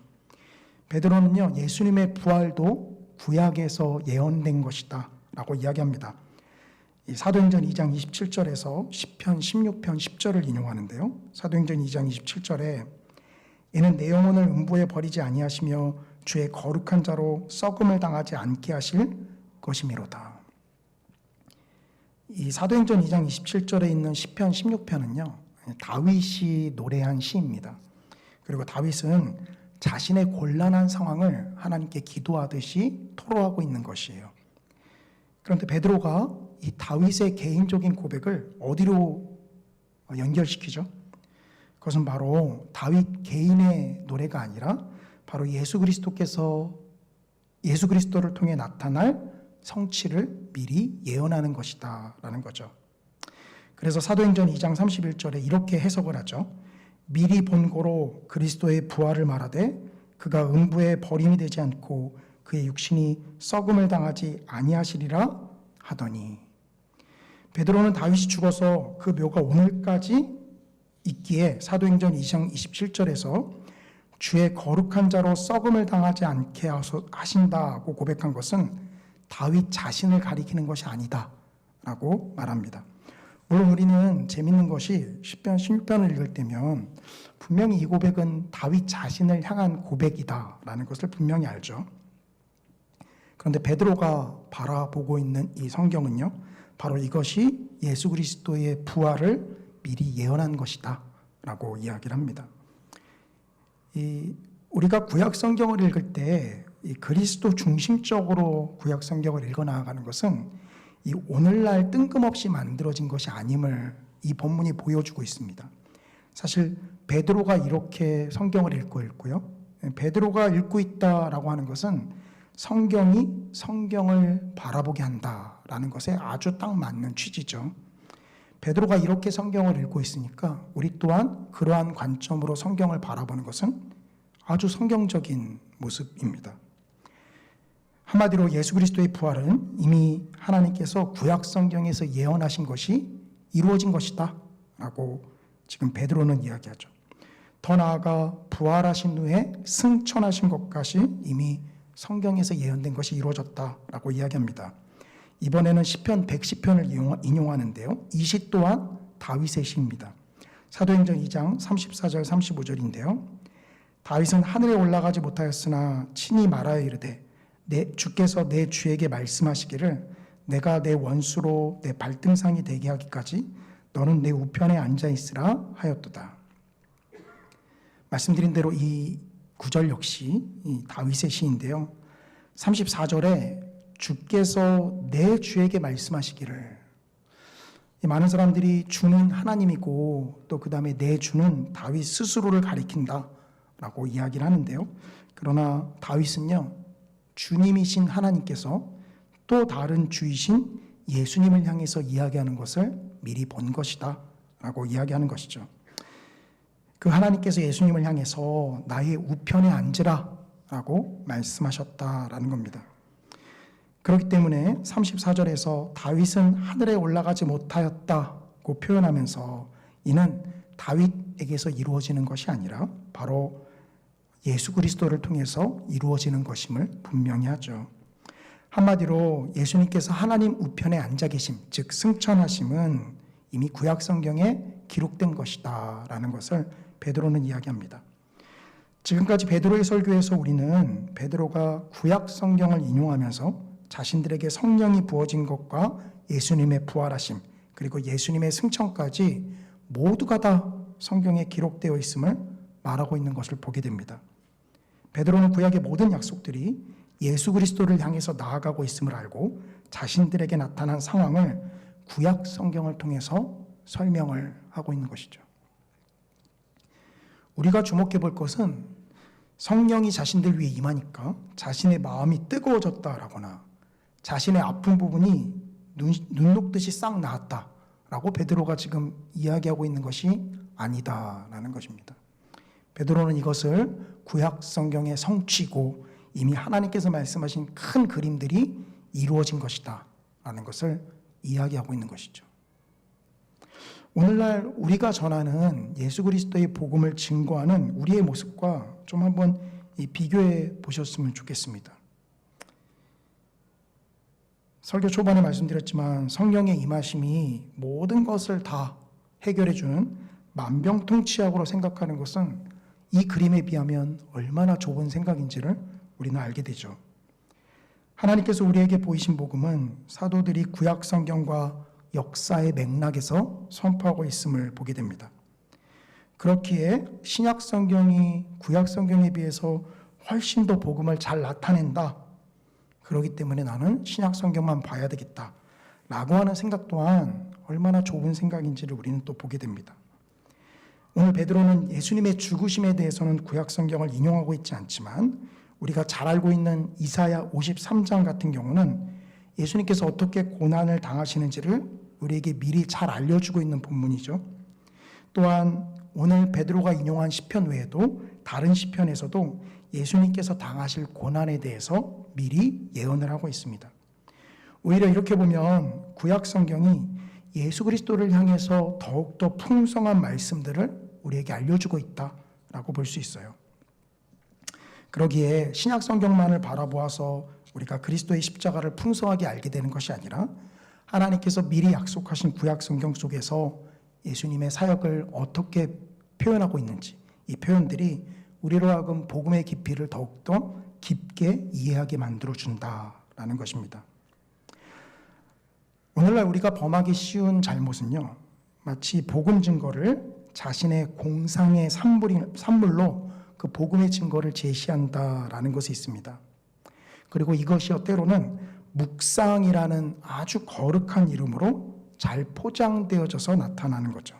베드로는요, 예수님의 부활도 구약에서 예언된 것이다 라고 이야기합니다. 이 사도행전 2장 27절에서 시편 16편 10절을 인용하는데요. 사도행전 2장 27절에 이는 내 영혼을 음부에 버리지 아니하시며 주의 거룩한 자로 썩음을 당하지 않게 하실 것이미로다. 이 사도행전 2장 27절에 있는 시편 16편은요, 다윗이 노래한 시입니다. 그리고 다윗은 자신의 곤란한 상황을 하나님께 기도하듯이 토로하고 있는 것이에요. 그런데 베드로가 이 다윗의 개인적인 고백을 어디로 연결시키죠? 그것은 바로 다윗 개인의 노래가 아니라 바로 예수 그리스도를 통해 나타날 성취를 미리 예언하는 것이다 라는 거죠. 그래서 사도행전 2장 31절에 이렇게 해석을 하죠. 미리 본고로 그리스도의 부활을 말하되 그가 음부에 버림이 되지 않고 그의 육신이 썩음을 당하지 아니하시리라 하더니, 베드로는 다윗이 죽어서 그 묘가 오늘까지 있기에 사도행전 2장 27절에서 주의 거룩한 자로 썩음을 당하지 않게 하신다고 고백한 것은 다윗 자신을 가리키는 것이 아니다 라고 말합니다. 물론 우리는 재밌는 것이 시편 16편을 읽을 때면 분명히 이 고백은 다윗 자신을 향한 고백이다라는 것을 분명히 알죠. 그런데 베드로가 바라보고 있는 이 성경은요, 바로 이것이 예수 그리스도의 부활을 미리 예언한 것이다 라고 이야기를 합니다. 우리가 구약 성경을 읽을 때 이 그리스도 중심적으로 구약 성경을 읽어 나아가는 것은 이 오늘날 뜬금없이 만들어진 것이 아님을 이 본문이 보여주고 있습니다. 사실 베드로가 이렇게 성경을 읽고 있고요, 베드로가 읽고 있다라고 하는 것은 성경이 성경을 바라보게 한다라는 것에 아주 딱 맞는 취지죠. 베드로가 이렇게 성경을 읽고 있으니까 우리 또한 그러한 관점으로 성경을 바라보는 것은 아주 성경적인 모습입니다. 한마디로 예수 그리스도의 부활은 이미 하나님께서 구약 성경에서 예언하신 것이 이루어진 것이다 라고 지금 베드로는 이야기하죠. 더 나아가 부활하신 후에 승천하신 것까지 이미 성경에서 예언된 것이 이루어졌다라고 이야기합니다. 이번에는 시편 110편을 인용하는데요. 이 시 또한 다윗의 시입니다. 사도행전 2장 34절 35절인데요. 다윗은 하늘에 올라가지 못하였으나 친히 말하여 이르되 주께서 내 주에게 말씀하시기를 내가 내 원수로 내 발등상이 되게 하기까지 너는 내 우편에 앉아 있으라 하였도다. 말씀드린 대로 이 구절 역시 이 다윗의 시인데요. 34절에 주께서 내 주에게 말씀하시기를, 많은 사람들이 주는 하나님이고 또 그 다음에 내 주는 다윗 스스로를 가리킨다라고 이야기를 하는데요. 그러나 다윗은요, 주님이신 하나님께서 또 다른 주이신 예수님을 향해서 이야기하는 것을 미리 본 것이다 라고 이야기하는 것이죠. 그 하나님께서 예수님을 향해서 나의 우편에 앉으라 라고 말씀하셨다라는 겁니다. 그렇기 때문에 34절에서 다윗은 하늘에 올라가지 못하였다고 표현하면서 이는 다윗에게서 이루어지는 것이 아니라 바로 예수 그리스도를 통해서 이루어지는 것임을 분명히 하죠. 한마디로 예수님께서 하나님 우편에 앉아 계심, 즉 승천하심은 이미 구약 성경에 기록된 것이다 라는 것을 베드로는 이야기합니다. 지금까지 베드로의 설교에서 우리는 베드로가 구약 성경을 인용하면서 자신들에게 성령이 부어진 것과 예수님의 부활하심 그리고 예수님의 승천까지 모두가 다 성경에 기록되어 있음을 말하고 있는 것을 보게 됩니다. 베드로는 구약의 모든 약속들이 예수 그리스도를 향해서 나아가고 있음을 알고 자신들에게 나타난 상황을 구약 성경을 통해서 설명을 하고 있는 것이죠. 우리가 주목해 볼 것은 성령이 자신들 위에 임하니까 자신의 마음이 뜨거워졌다라거나 자신의 아픈 부분이 눈 녹듯이 싹 나았다라고 베드로가 지금 이야기하고 있는 것이 아니다라는 것입니다. 베드로는 이것을 구약 성경의 성취고 이미 하나님께서 말씀하신 큰 그림들이 이루어진 것이다 라는 것을 이야기하고 있는 것이죠. 오늘날 우리가 전하는 예수 그리스도의 복음을 증거하는 우리의 모습과 좀 한번 비교해 보셨으면 좋겠습니다. 설교 초반에 말씀드렸지만 성령의 임하심이 모든 것을 다 해결해 주는 만병통치약으로 생각하는 것은 이 그림에 비하면 얼마나 좁은 생각인지를 우리는 알게 되죠. 하나님께서 우리에게 보이신 복음은 사도들이 구약 성경과 역사의 맥락에서 선포하고 있음을 보게 됩니다. 그렇기에 신약 성경이 구약 성경에 비해서 훨씬 더 복음을 잘 나타낸다. 그렇기 때문에 나는 신약 성경만 봐야 되겠다. 라고 하는 생각 또한 얼마나 좁은 생각인지를 우리는 또 보게 됩니다. 오늘 베드로는 예수님의 죽으심에 대해서는 구약 성경을 인용하고 있지 않지만 우리가 잘 알고 있는 이사야 53장 같은 경우는 예수님께서 어떻게 고난을 당하시는지를 우리에게 미리 잘 알려주고 있는 본문이죠. 또한 오늘 베드로가 인용한 시편 외에도 다른 시편에서도 예수님께서 당하실 고난에 대해서 미리 예언을 하고 있습니다. 오히려 이렇게 보면 구약 성경이 예수 그리스도를 향해서 더욱더 풍성한 말씀들을 우리에게 알려주고 있다라고 볼 수 있어요. 그러기에 신약 성경만을 바라보아서 우리가 그리스도의 십자가를 풍성하게 알게 되는 것이 아니라 하나님께서 미리 약속하신 구약 성경 속에서 예수님의 사역을 어떻게 표현하고 있는지 이 표현들이 우리로 하여금 복음의 깊이를 더욱더 깊게 이해하게 만들어준다라는 것입니다. 오늘날 우리가 범하기 쉬운 잘못은요, 마치 복음 증거를 자신의 공상의 산물로 그 복음의 증거를 제시한다라는 것이 있습니다. 그리고 이것이 때로는 묵상이라는 아주 거룩한 이름으로 잘 포장되어져서 나타나는 거죠.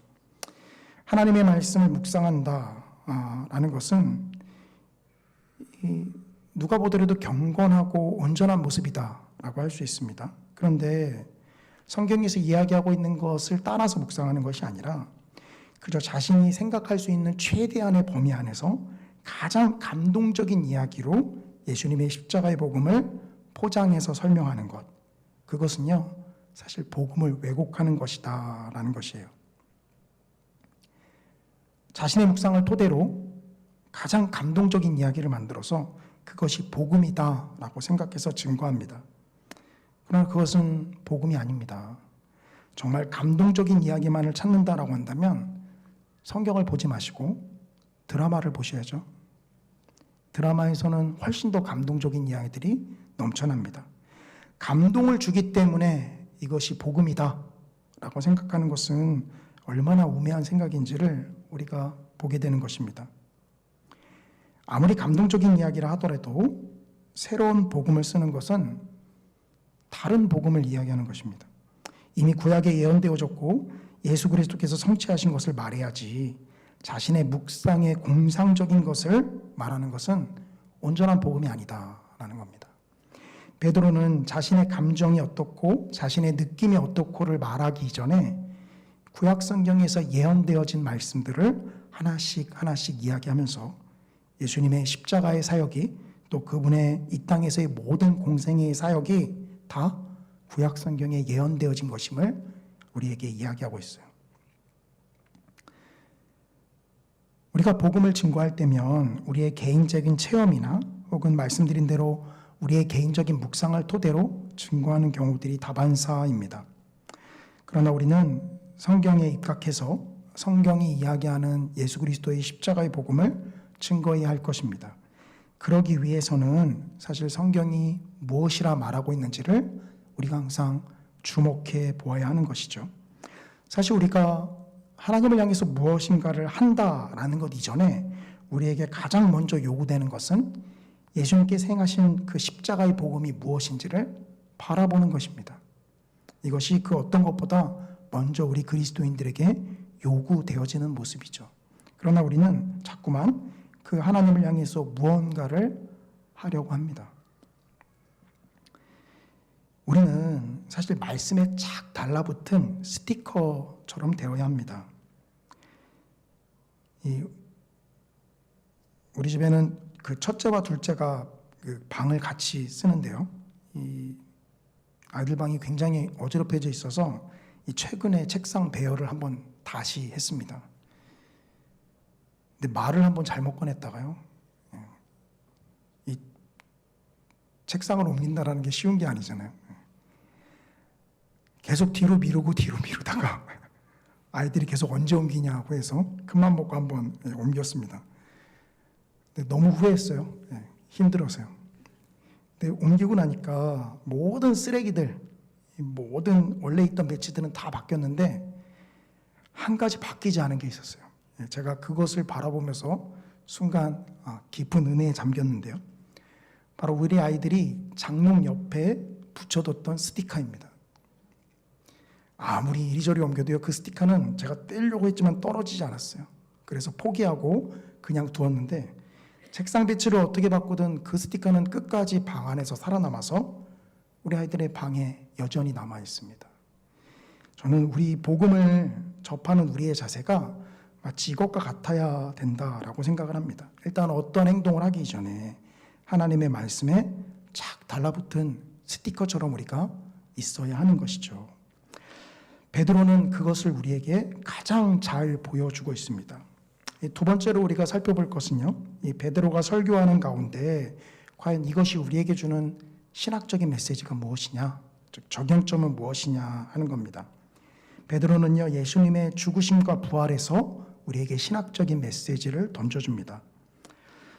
하나님의 말씀을 묵상한다라는 것은 누가 보더라도 경건하고 온전한 모습이다라고 할 수 있습니다. 그런데 성경에서 이야기하고 있는 것을 따라서 묵상하는 것이 아니라 그저 자신이 생각할 수 있는 최대한의 범위 안에서 가장 감동적인 이야기로 예수님의 십자가의 복음을 포장해서 설명하는 것, 그것은요 사실 복음을 왜곡하는 것이다 라는 것이에요. 자신의 묵상을 토대로 가장 감동적인 이야기를 만들어서 그것이 복음이다 라고 생각해서 증거합니다. 그러나 그것은 복음이 아닙니다. 정말 감동적인 이야기만을 찾는다라고 한다면 성경을 보지 마시고 드라마를 보셔야죠. 드라마에서는 훨씬 더 감동적인 이야기들이 넘쳐납니다. 감동을 주기 때문에 이것이 복음이다 라고 생각하는 것은 얼마나 우매한 생각인지를 우리가 보게 되는 것입니다. 아무리 감동적인 이야기를 하더라도 새로운 복음을 쓰는 것은 다른 복음을 이야기하는 것입니다. 이미 구약에 예언되어졌고 예수 그리스도께서 성취하신 것을 말해야지 자신의 묵상의 공상적인 것을 말하는 것은 온전한 복음이 아니다라는 겁니다. 베드로는 자신의 감정이 어떻고 자신의 느낌이 어떻고를 말하기 이전에 구약 성경에서 예언되어진 말씀들을 하나씩 이야기하면서 예수님의 십자가의 사역이 또 그분의 이 땅에서의 모든 공생애의 사역이 다 구약 성경에 예언되어진 것임을 우리에게 이야기하고 있어요. 우리가 복음을 증거할 때면 우리의 개인적인 체험이나 혹은 말씀드린 대로 우리의 개인적인 묵상을 토대로 증거하는 경우들이 다반사입니다. 그러나 우리는 성경에 입각해서 성경이 이야기하는 예수 그리스도의 십자가의 복음을 증거해야 할 것입니다. 그러기 위해서는 사실 성경이 무엇이라 말하고 있는지를 우리가 항상 주목해 보아야 하는 것이죠. 사실 우리가 하나님을 향해서 무엇인가를 한다라는 것 이전에 우리에게 가장 먼저 요구되는 것은 예수님께서 행하신 그 십자가의 복음이 무엇인지를 바라보는 것입니다. 이것이 그 어떤 것보다 먼저 우리 그리스도인들에게 요구되어지는 모습이죠. 그러나 우리는 자꾸만 그 하나님을 향해서 무언가를 하려고 합니다. 우리는 사실 말씀에 착 달라붙은 스티커처럼 되어야 합니다. 우리 집에는 그 첫째와 둘째가 그 방을 같이 쓰는데요. 이 아이들 방이 굉장히 어지럽혀져 있어서 최근에 책상 배열을 한번 다시 했습니다. 근데 말을 한번 잘못 꺼냈다가요. 이 책상을 옮긴다라는 게 쉬운 게 아니잖아요. 계속 뒤로 미루다가 아이들이 계속 언제 옮기냐고 해서 큰맘 먹고 한번 옮겼습니다. 근데 너무 후회했어요. 힘들어서요. 근데 옮기고 나니까 모든 쓰레기들, 모든 원래 있던 배치들은 다 바뀌었는데 한 가지 바뀌지 않은 게 있었어요. 제가 그것을 바라보면서 순간 깊은 은혜에 잠겼는데요. 바로 우리 아이들이 장롱 옆에 붙여뒀던 스티커입니다. 아무리 이리저리 옮겨도요, 그 스티커는 제가 떼려고 했지만 떨어지지 않았어요. 그래서 포기하고 그냥 두었는데 책상 배치를 어떻게 바꾸든 그 스티커는 끝까지 방 안에서 살아남아서 우리 아이들의 방에 여전히 남아 있습니다. 저는 우리 복음을 접하는 우리의 자세가 마치 이것과 같아야 된다라고 생각을 합니다. 일단 어떤 행동을 하기 전에 하나님의 말씀에 착 달라붙은 스티커처럼 우리가 있어야 하는 것이죠. 베드로는 그것을 우리에게 가장 잘 보여주고 있습니다. 두 번째로 우리가 살펴볼 것은요, 이 베드로가 설교하는 가운데 과연 이것이 우리에게 주는 신학적인 메시지가 무엇이냐, 즉 적용점은 무엇이냐 하는 겁니다. 베드로는요, 예수님의 죽으심과 부활에서 우리에게 신학적인 메시지를 던져줍니다.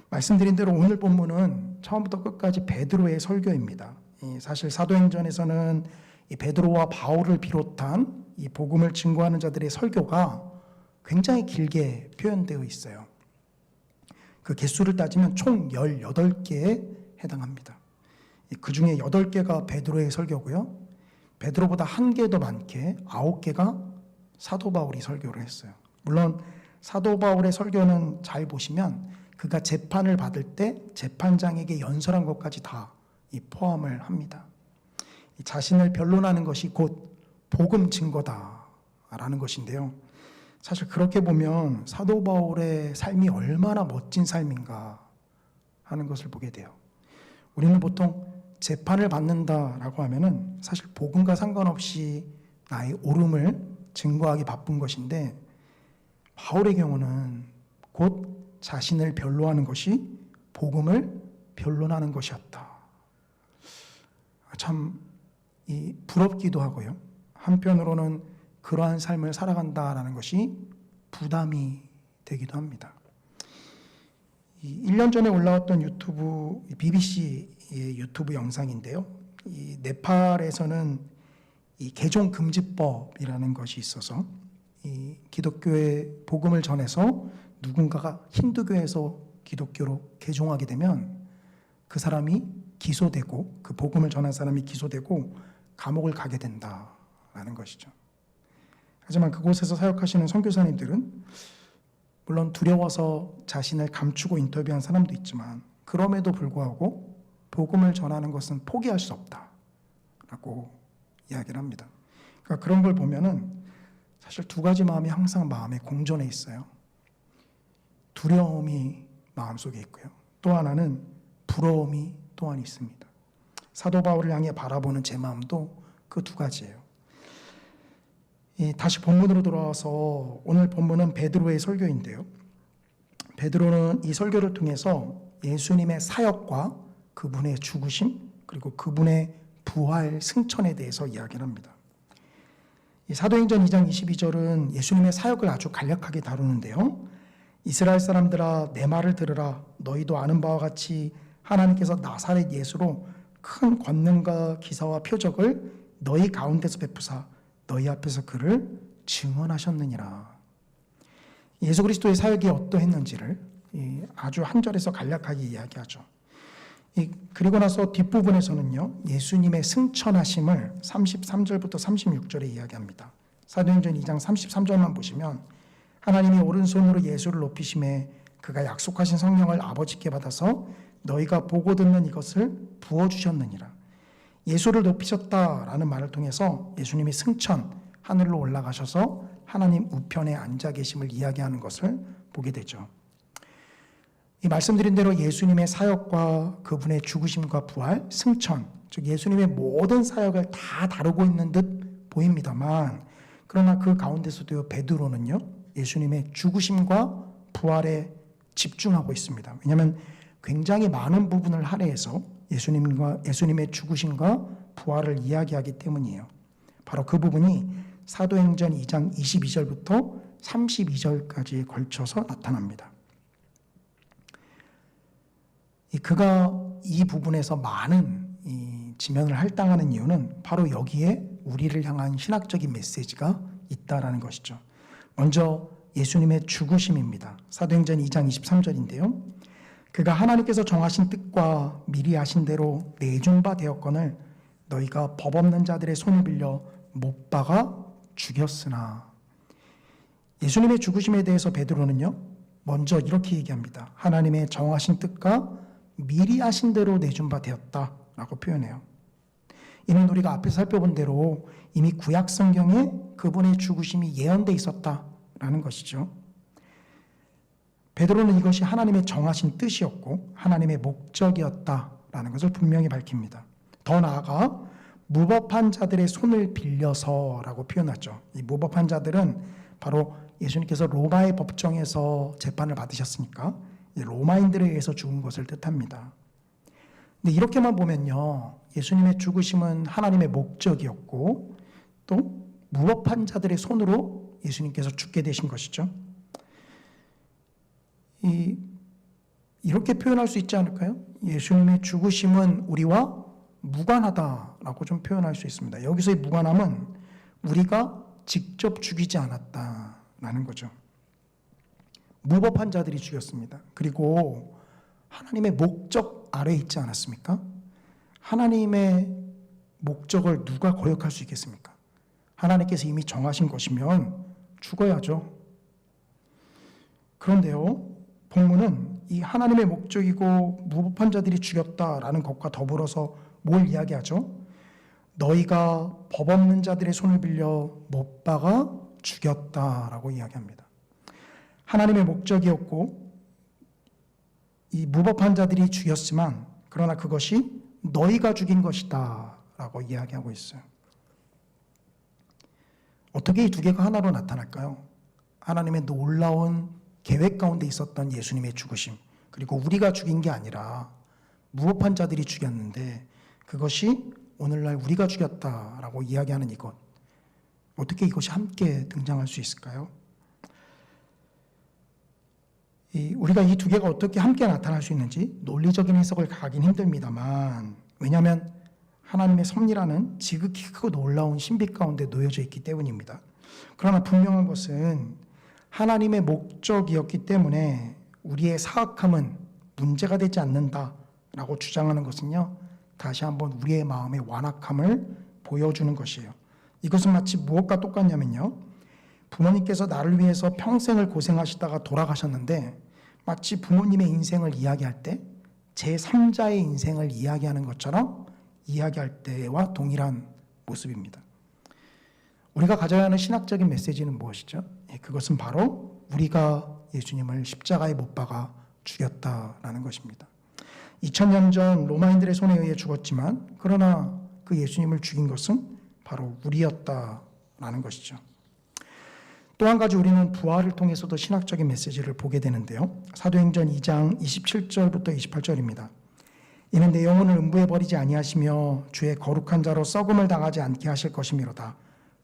말씀드린 대로 오늘 본문은 처음부터 끝까지 베드로의 설교입니다. 사실 사도행전에서는 이 베드로와 바울을 비롯한 이 복음을 증거하는 자들의 설교가 굉장히 길게 표현되어 있어요. 그 개수를 따지면 총 18개에 해당합니다. 그 중에 8개가 베드로의 설교고요. 베드로보다 1개 더 많게 9개가 사도 바울이 설교를 했어요. 물론 사도 바울의 설교는 잘 보시면 그가 재판을 받을 때 재판장에게 연설한 것까지 다 포함을 합니다. 자신을 변론하는 것이 곧 복음 증거다라는 것인데요. 사실 그렇게 보면 사도 바울의 삶이 얼마나 멋진 삶인가 하는 것을 보게 돼요. 우리는 보통 재판을 받는다라고 하면은 사실 복음과 상관없이 나의 옳음을 증거하기 바쁜 것인데 바울의 경우는 곧 자신을 변론하는 것이 복음을 변론하는 것이었다. 참 부럽기도 하고요. 한편으로는 그러한 삶을 살아간다라는 것이 부담이 되기도 합니다. 1년 전에 올라왔던 유튜브 BBC의 유튜브 영상인데요. 이 네팔에서는 이 개종 금지법이라는 것이 있어서 이 기독교의 복음을 전해서 누군가가 힌두교에서 기독교로 개종하게 되면 그 사람이 기소되고 그 복음을 전한 사람이 기소되고 감옥을 가게 된다라는 것이죠. 하지만 그곳에서 사역하시는 선교사님들은 물론 두려워서 자신을 감추고 인터뷰한 사람도 있지만 그럼에도 불구하고 복음을 전하는 것은 포기할 수 없다라고 이야기를 합니다. 그러니까 그런 걸 보면은 사실 두 가지 마음이 항상 마음에 공존해 있어요. 두려움이 마음속에 있고요. 또 하나는 부러움이 또한 있습니다. 사도 바울을 향해 바라보는 제 마음도 그 두 가지예요. 다시 본문으로 돌아와서 오늘 본문은 베드로의 설교인데요. 베드로는 이 설교를 통해서 예수님의 사역과 그분의 죽으심 그리고 그분의 부활 승천에 대해서 이야기를 합니다. 이 사도행전 2장 22절은 예수님의 사역을 아주 간략하게 다루는데요. 이스라엘 사람들아 내 말을 들으라. 너희도 아는 바와 같이 하나님께서 나사렛 예수로 큰 권능과 기사와 표적을 너희 가운데서 베푸사 너희 앞에서 그를 증언하셨느니라. 예수 그리스도의 사역이 어떠했는지를 아주 한 절에서 간략하게 이야기하죠. 그리고 나서 뒷부분에서는요. 예수님의 승천하심을 33절부터 36절에 이야기합니다. 사도행전 2장 33절만 보시면 하나님이 오른손으로 예수를 높이심에 그가 약속하신 성령을 아버지께 받아서 너희가 보고 듣는 이것을 부어주셨느니라. 예수를 높이셨다라는 말을 통해서 예수님이 승천, 하늘로 올라가셔서 하나님 우편에 앉아 계심을 이야기하는 것을 보게 되죠. 이 말씀드린 대로 예수님의 사역과 그분의 죽으심과 부활, 승천, 즉 예수님의 모든 사역을 다 다루고 있는 듯 보입니다만, 그러나 그 가운데서도 베드로는요, 예수님의 죽으심과 부활에 집중하고 있습니다. 왜냐하면 굉장히 많은 부분을 할애해서 예수님의 죽으심과 부활을 이야기하기 때문이에요. 바로 그 부분이 사도행전 2장 22절부터 32절까지에 걸쳐서 나타납니다. 그가 이 부분에서 많은 지면을 할당하는 이유는 바로 여기에 우리를 향한 신학적인 메시지가 있다라는 것이죠. 먼저 예수님의 죽으심입니다. 사도행전 2장 23절인데요. 그가 하나님께서 정하신 뜻과 미리 하신 대로 내준 바 되었거늘 너희가 법 없는 자들의 손을 빌려 못 박아 죽였으나. 예수님의 죽으심에 대해서 베드로는요, 먼저 이렇게 얘기합니다. 하나님의 정하신 뜻과 미리 하신 대로 내준 바 되었다라고 표현해요. 이는 우리가 앞에서 살펴본 대로 이미 구약 성경에 그분의 죽으심이 예언돼 있었다라는 것이죠. 베드로는 이것이 하나님의 정하신 뜻이었고 하나님의 목적이었다라는 것을 분명히 밝힙니다. 더 나아가 무법한 자들의 손을 빌려서라고 표현하죠. 이 무법한 자들은 바로 예수님께서 로마의 법정에서 재판을 받으셨으니까 로마인들에 의해서 죽은 것을 뜻합니다. 근데 이렇게만 보면요, 예수님의 죽으심은 하나님의 목적이었고 또 무법한 자들의 손으로 예수님께서 죽게 되신 것이죠. 이렇게 표현할 수 있지 않을까요? 예수님의 죽으심은 우리와 무관하다라고 좀 표현할 수 있습니다. 여기서의 무관함은 우리가 직접 죽이지 않았다라는 거죠. 무법한 자들이 죽였습니다. 그리고 하나님의 목적 아래에 있지 않았습니까? 하나님의 목적을 누가 거역할 수 있겠습니까? 하나님께서 이미 정하신 것이면 죽어야죠. 그런데요, 본문은 이 하나님의 목적이고 무법한 자들이 죽였다라는 것과 더불어서 뭘 이야기하죠? 너희가 법 없는 자들의 손을 빌려 못 박아 죽였다라고 이야기합니다. 하나님의 목적이었고 이 무법한 자들이 죽였지만 그러나 그것이 너희가 죽인 것이다 라고 이야기하고 있어요. 어떻게 이 두 개가 하나로 나타날까요? 하나님의 놀라운 계획 가운데 있었던 예수님의 죽으심, 그리고 우리가 죽인 게 아니라 무법한 자들이 죽였는데 그것이 오늘날 우리가 죽였다라고 이야기하는 이것, 어떻게 이것이 함께 등장할 수 있을까요? 우리가 이 두 개가 어떻게 함께 나타날 수 있는지 논리적인 해석을 가긴 힘듭니다만, 왜냐하면 하나님의 섭리라는 지극히 크고 놀라운 신비 가운데 놓여져 있기 때문입니다. 그러나 분명한 것은 하나님의 목적이었기 때문에 우리의 사악함은 문제가 되지 않는다라고 주장하는 것은요, 다시 한번 우리의 마음의 완악함을 보여주는 것이에요. 이것은 마치 무엇과 똑같냐면요, 부모님께서 나를 위해서 평생을 고생하시다가 돌아가셨는데 마치 부모님의 인생을 이야기할 때 제3자의 인생을 이야기하는 것처럼 이야기할 때와 동일한 모습입니다. 우리가 가져야 하는 신학적인 메시지는 무엇이죠? 그것은 바로 우리가 예수님을 십자가에 못 박아 죽였다라는 것입니다. 2000년 전 로마인들의 손에 의해 죽었지만 그러나 그 예수님을 죽인 것은 바로 우리였다라는 것이죠. 또 한 가지 우리는 부활을 통해서도 신학적인 메시지를 보게 되는데요. 사도행전 2장 27절부터 28절입니다. 이는 내 영혼을 음부에 버리지 아니하시며 주의 거룩한 자로 썩음을 당하지 않게 하실 것이미로다.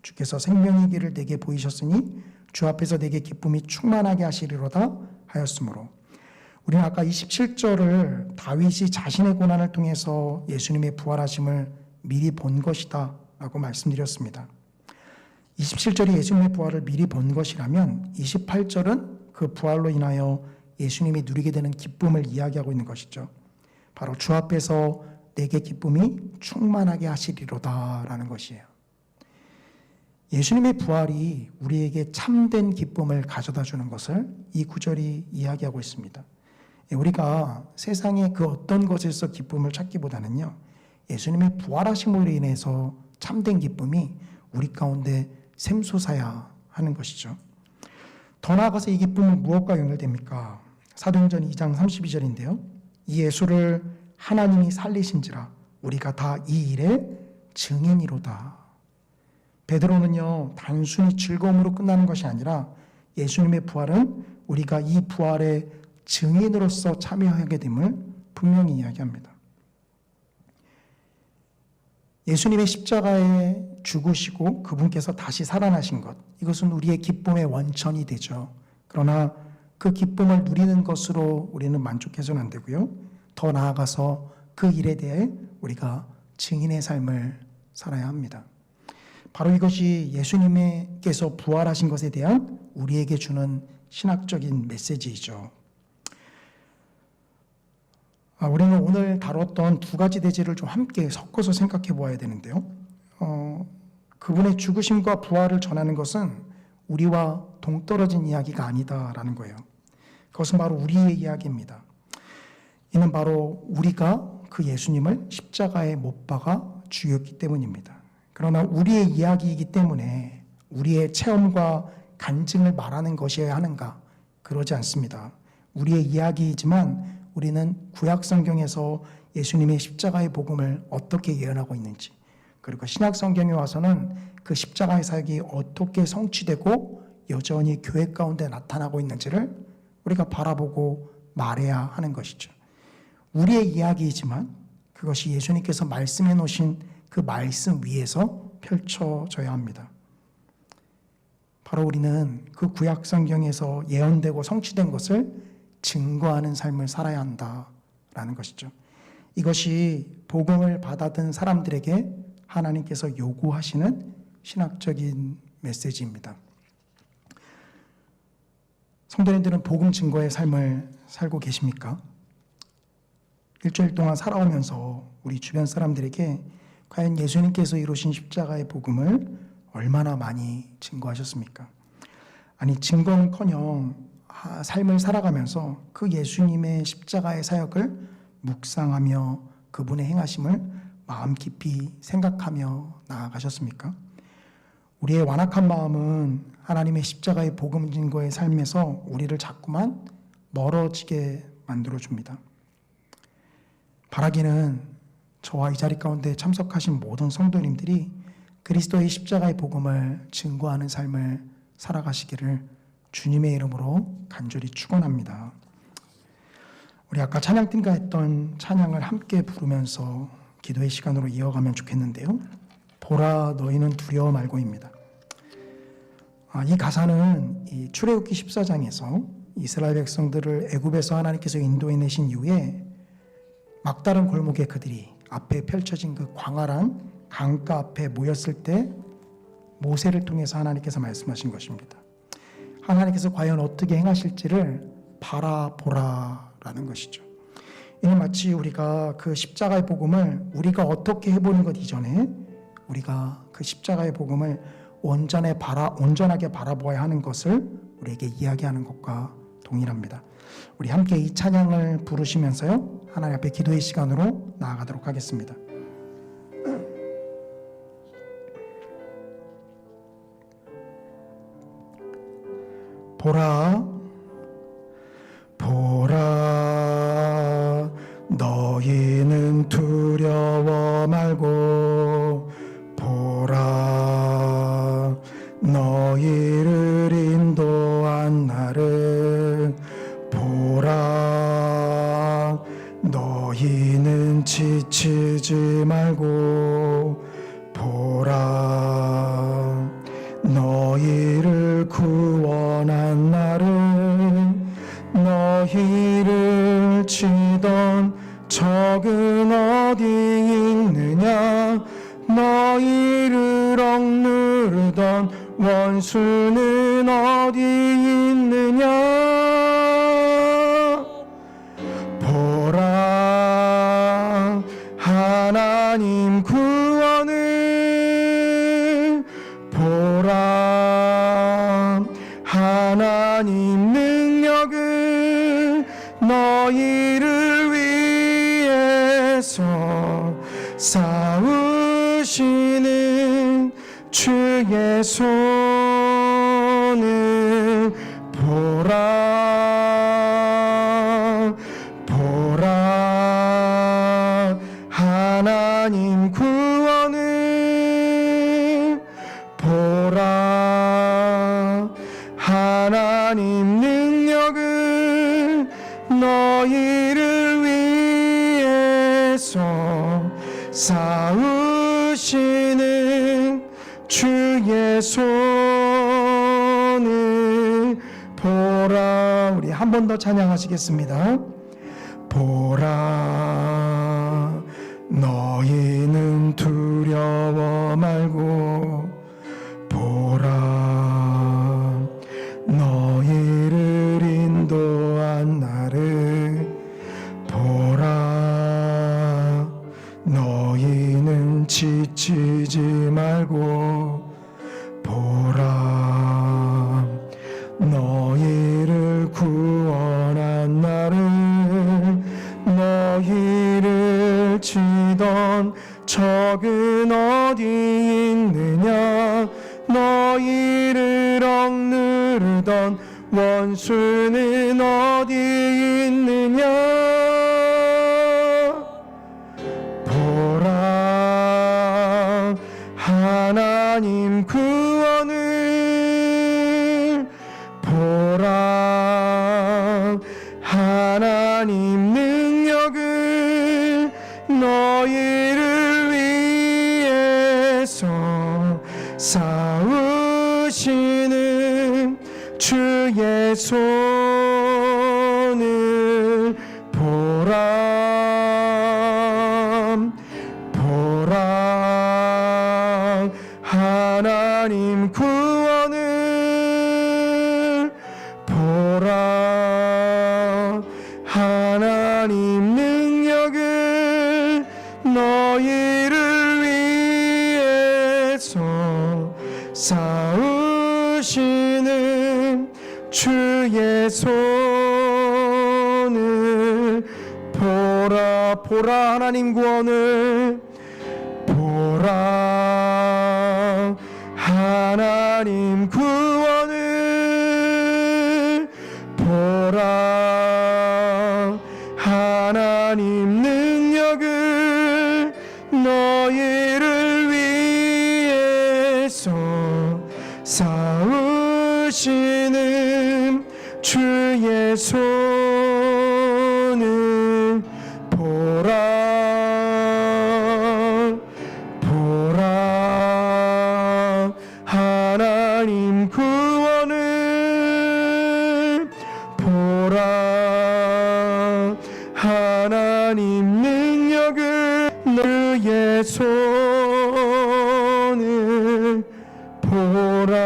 주께서 생명의 길을 내게 보이셨으니 주 앞에서 내게 기쁨이 충만하게 하시리로다 하였으므로, 우리는 아까 27절을 다윗이 자신의 고난을 통해서 예수님의 부활하심을 미리 본 것이다 라고 말씀드렸습니다. 27절이 예수님의 부활을 미리 본 것이라면 28절은 그 부활로 인하여 예수님이 누리게 되는 기쁨을 이야기하고 있는 것이죠. 바로 주 앞에서 내게 기쁨이 충만하게 하시리로다 라는 것이에요. 예수님의 부활이 우리에게 참된 기쁨을 가져다 주는 것을 이 구절이 이야기하고 있습니다. 우리가 세상의 그 어떤 것에서 기쁨을 찾기보다는요, 예수님의 부활하심으로 인해서 참된 기쁨이 우리 가운데 샘솟아야 하는 것이죠. 더 나아가서 이 기쁨은 무엇과 연결됩니까? 사도행전 2장 32절인데요. 이 예수를 하나님이 살리신지라 우리가 다 이 일의 증인이로다. 베드로는요, 단순히 즐거움으로 끝나는 것이 아니라 예수님의 부활은 우리가 이 부활의 증인으로서 참여하게 됨을 분명히 이야기합니다. 예수님의 십자가에 죽으시고 그분께서 다시 살아나신 것, 이것은 우리의 기쁨의 원천이 되죠. 그러나 그 기쁨을 누리는 것으로 우리는 만족해서는 안 되고요. 더 나아가서 그 일에 대해 우리가 증인의 삶을 살아야 합니다. 바로 이것이 예수님께서 부활하신 것에 대한 우리에게 주는 신학적인 메시지이죠. 우리는 오늘 다뤘던 두 가지 대지를 좀 함께 섞어서 생각해 보아야 되는데요. 그분의 죽으심과 부활을 전하는 것은 우리와 동떨어진 이야기가 아니다라는 거예요. 그것은 바로 우리의 이야기입니다. 이는 바로 우리가 그 예수님을 십자가에 못 박아 죽였기 때문입니다. 그러나 우리의 이야기이기 때문에 우리의 체험과 간증을 말하는 것이어야 하는가? 그러지 않습니다. 우리의 이야기이지만 우리는 구약 성경에서 예수님의 십자가의 복음을 어떻게 예언하고 있는지, 그리고 신약 성경에 와서는 그 십자가의 사역이 어떻게 성취되고 여전히 교회 가운데 나타나고 있는지를 우리가 바라보고 말해야 하는 것이죠. 우리의 이야기이지만 그것이 예수님께서 말씀해 놓으신 그 말씀 위에서 펼쳐져야 합니다. 바로 우리는 그 구약 성경에서 예언되고 성취된 것을 증거하는 삶을 살아야 한다라는 것이죠. 이것이 복음을 받아든 사람들에게 하나님께서 요구하시는 신학적인 메시지입니다. 성도님들은 복음 증거의 삶을 살고 계십니까? 일주일 동안 살아오면서 우리 주변 사람들에게 과연 예수님께서 이루신 십자가의 복음을 얼마나 많이 증거하셨습니까? 아니, 증거는커녕 삶을 살아가면서 그 예수님의 십자가의 사역을 묵상하며 그분의 행하심을 마음 깊이 생각하며 나아가셨습니까? 우리의 완악한 마음은 하나님의 십자가의 복음 증거의 삶에서 우리를 자꾸만 멀어지게 만들어줍니다. 바라기는 저와 이 자리 가운데 참석하신 모든 성도님들이 그리스도의 십자가의 복음을 증거하는 삶을 살아가시기를 주님의 이름으로 간절히 축원합니다. 우리 아까 찬양팀과 했던 찬양을 함께 부르면서 기도의 시간으로 이어가면 좋겠는데요. 보라 너희는 두려워 말고입니다. 이 가사는 이 출애굽기 14장에서 이스라엘 백성들을 애굽에서 하나님께서 인도해내신 이후에 막다른 골목에 그들이 앞에 펼쳐진 그 광활한 강가 앞에 모였을 때 모세를 통해서 하나님께서 말씀하신 것입니다. 하나님께서 과연 어떻게 행하실지를 바라보라라는 것이죠. 이는 마치 우리가 그 십자가의 복음을 우리가 어떻게 해보는 것 이전에 우리가 그 십자가의 복음을 온전하게 바라보아야 하는 것을 우리에게 이야기하는 것과 동일합니다. 우리 함께 이 찬양을 부르시면서요, 하나님 앞에 기도의 시간으로 나아가도록 하겠습니다. 보라, 보라, 너희는 두려워 말고, 보라, 너희를 인도한 나를, 보라, 너희는 지치지 말고, 보라, 너희를 구원한 나를, 너희를 치던 적은 어디 있느냐, 너희를 억누르던 원수는 어디 있느냐. 보라, 하나님 구원을, 보라, 하나님 능력은 너희를 위해서 싸우시는 주의 손을 보라 보라 하나님 구원을 보라 하나님 능력을 너희를 위해서 싸우시는 주의 손을 보라. 우리 한 번 더 찬양하시겠습니다. 보라 너희는 두려워 말고 보라 너희를 인도한 나를 보라 너희는 지치지 말고 보라 너희를 구원한 나를 너희를 치던 적은 어디 있느냐 너희를 억누르던 원수는 어디 있느냐 보라 하나님 구원을 보라 하나님 능력을 너희를 위해서 싸우시는 주의 손을 보라 보라 하나님 구원을 보라 하나님 능력을 너희를 위해서 싸우시는 주의 손을 보라 보라 하나님 구원을 보라 하나님 구원을 보라 하나님 능력을 너희를 위해서 싸우시는 주의 손을 보라 보라 하나님 구원을 보라 하나님 능력을 너의 손을 보라.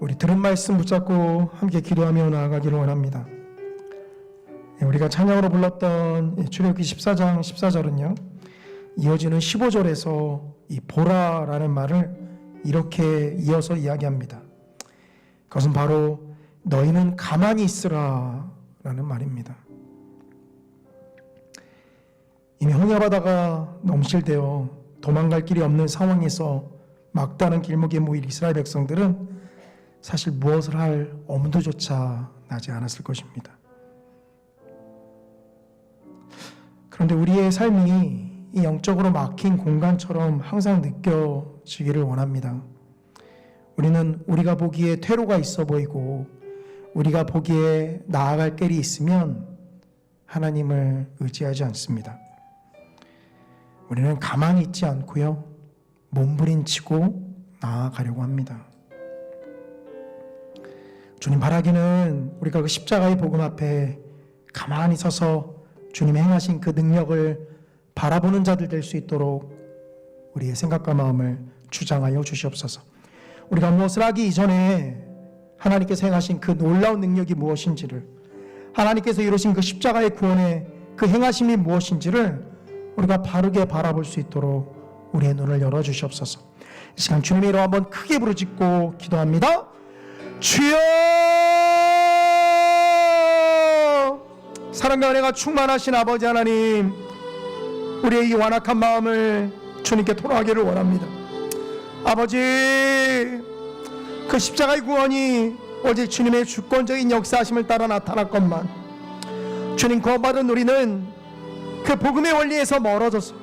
우리 들은 말씀 붙잡고 함께 기도하며 나아가기를 원합니다. 우리가 찬양으로 불렀던 출애굽기 14장 14절은요 이어지는 15절에서 이 보라라는 말을 이렇게 이어서 이야기합니다. 그것은 바로 너희는 가만히 있으라 라는 말입니다. 이미 홍해바다가 넘실되어 도망갈 길이 없는 상황에서 막다른 길목에 모일 이스라엘 백성들은 사실 무엇을 할 엄두조차 나지 않았을 것입니다. 그런데 우리의 삶이 이 영적으로 막힌 공간처럼 항상 느껴지기를 원합니다. 우리는 우리가 보기에 퇴로가 있어 보이고 우리가 보기에 나아갈 길이 있으면 하나님을 의지하지 않습니다. 우리는 가만히 있지 않고요 몸부림치고 나아가려고 합니다. 주님 바라기는 우리가 그 십자가의 복음 앞에 가만히 서서 주님의 행하신 그 능력을 바라보는 자들 될 수 있도록 우리의 생각과 마음을 주장하여 주시옵소서. 우리가 무엇을 하기 이전에 하나님께서 행하신 그 놀라운 능력이 무엇인지를, 하나님께서 이루신 그 십자가의 구원의 그 행하심이 무엇인지를 우리가 바르게 바라볼 수 있도록 우리의 눈을 열어주시옵소서. 이 시간 주님의 이름 한번 크게 부르짖고 기도합니다. 주여! 사랑과 은혜가 충만하신 아버지 하나님, 우리의 이 완악한 마음을 주님께 토로하기를 원합니다. 아버지, 그 십자가의 구원이 오직 주님의 주권적인 역사하심을 따라 나타났건만, 주님 구원받은 우리는 그 복음의 원리에서 멀어져서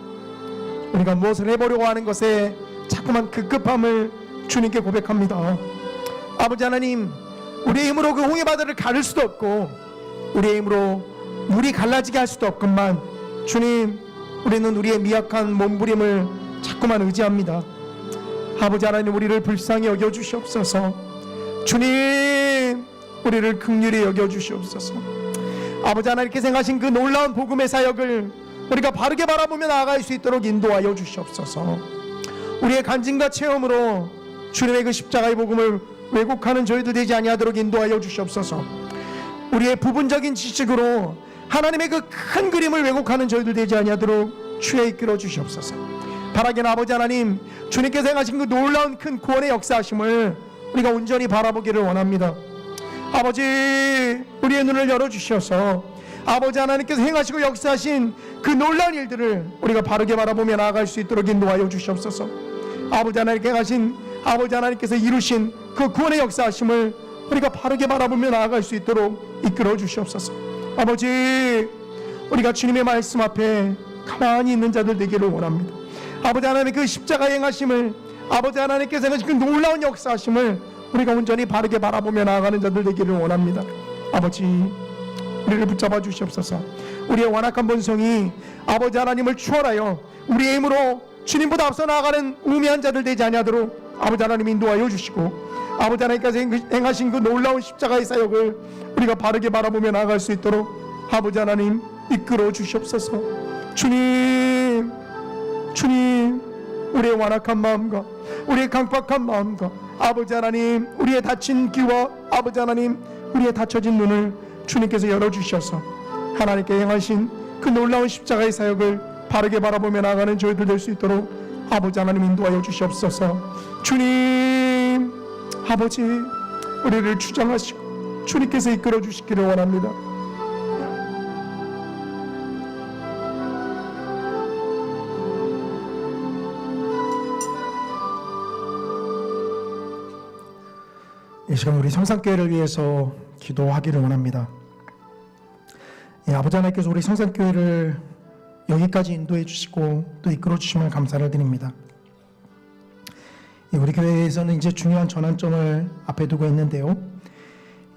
우리가 무엇을 해보려고 하는 것에 자꾸만 급급함을 주님께 고백합니다. 아버지 하나님, 우리의 힘으로 그 홍해 바다를 가를 수도 없고 우리의 힘으로 물이 갈라지게 할 수도 없건만, 주님, 우리는 우리의 미약한 몸부림을 자꾸만 의지합니다. 아버지 하나님, 우리를 불쌍히 여겨주시옵소서. 주님, 우리를 긍휼히 여겨주시옵소서. 아버지 하나님께서 행하신 그 놀라운 복음의 사역을 우리가 바르게 바라보며 나아갈 수 있도록 인도하여 주시옵소서. 우리의 간증과 체험으로 주님의 그 십자가의 복음을 왜곡하는 저희들 되지 아니하도록 인도하여 주시옵소서. 우리의 부분적인 지식으로 하나님의 그 큰 그림을 왜곡하는 저희들 되지 아니하도록 주에 이끌어 주시옵소서. 바라기는 아버지 하나님, 주님께서 행하신 그 놀라운 큰 구원의 역사하심을 우리가 온전히 바라보기를 원합니다. 아버지, 우리의 눈을 열어주셔서 아버지 하나님께서 행하시고 역사하신 그 놀라운 일들을 우리가 바르게 바라보며 나아갈 수 있도록 인도하여 주시옵소서. 아버지 하나님께서 이루신 그 구원의 역사하심을 우리가 바르게 바라보며 나아갈 수 있도록 이끌어 주시옵소서. 아버지, 우리가 주님의 말씀 앞에 가만히 있는 자들 되기를 원합니다. 아버지 하나님의 그 십자가의 행하심을, 아버지 하나님께서 행하신 그 놀라운 역사하심을 우리가 온전히 바르게 바라보며 나아가는 자들 되기를 원합니다. 아버지, 우리를 붙잡아 주시옵소서. 우리의 완악한 본성이 아버지 하나님을 추월하여 우리의 힘으로 주님보다 앞서 나아가는 우매한 자들 되지 아니하도록 아버지 하나님 인도하여 주시고, 아버지 하나님께서 행하신 그 놀라운 십자가의 사역을 우리가 바르게 바라보며 나아갈 수 있도록 아버지 하나님 이끌어 주시옵소서. 주님, 우리의 완악한 마음과 우리의 강박한 마음과 아버지 하나님, 우리의 다친 귀와 아버지 하나님, 우리의 닫혀진 눈을 주님께서 열어주셔서 하나님께 행하신 그 놀라운 십자가의 사역을 바르게 바라보며 나아가는 저희들 될 수 있도록 아버지 하나님 인도하여 주시옵소서. 주님, 아버지, 우리를 주장하시고 주님께서 이끌어 주시기를 원합니다. 이 시간 우리 성산교회를 위해서 기도하기를 원합니다. 아버지 하나님께서 우리 성산교회를 여기까지 인도해 주시고 또 이끌어 주심을 감사를 드립니다. 우리 교회에서는 이제 중요한 전환점을 앞에 두고 있는데요.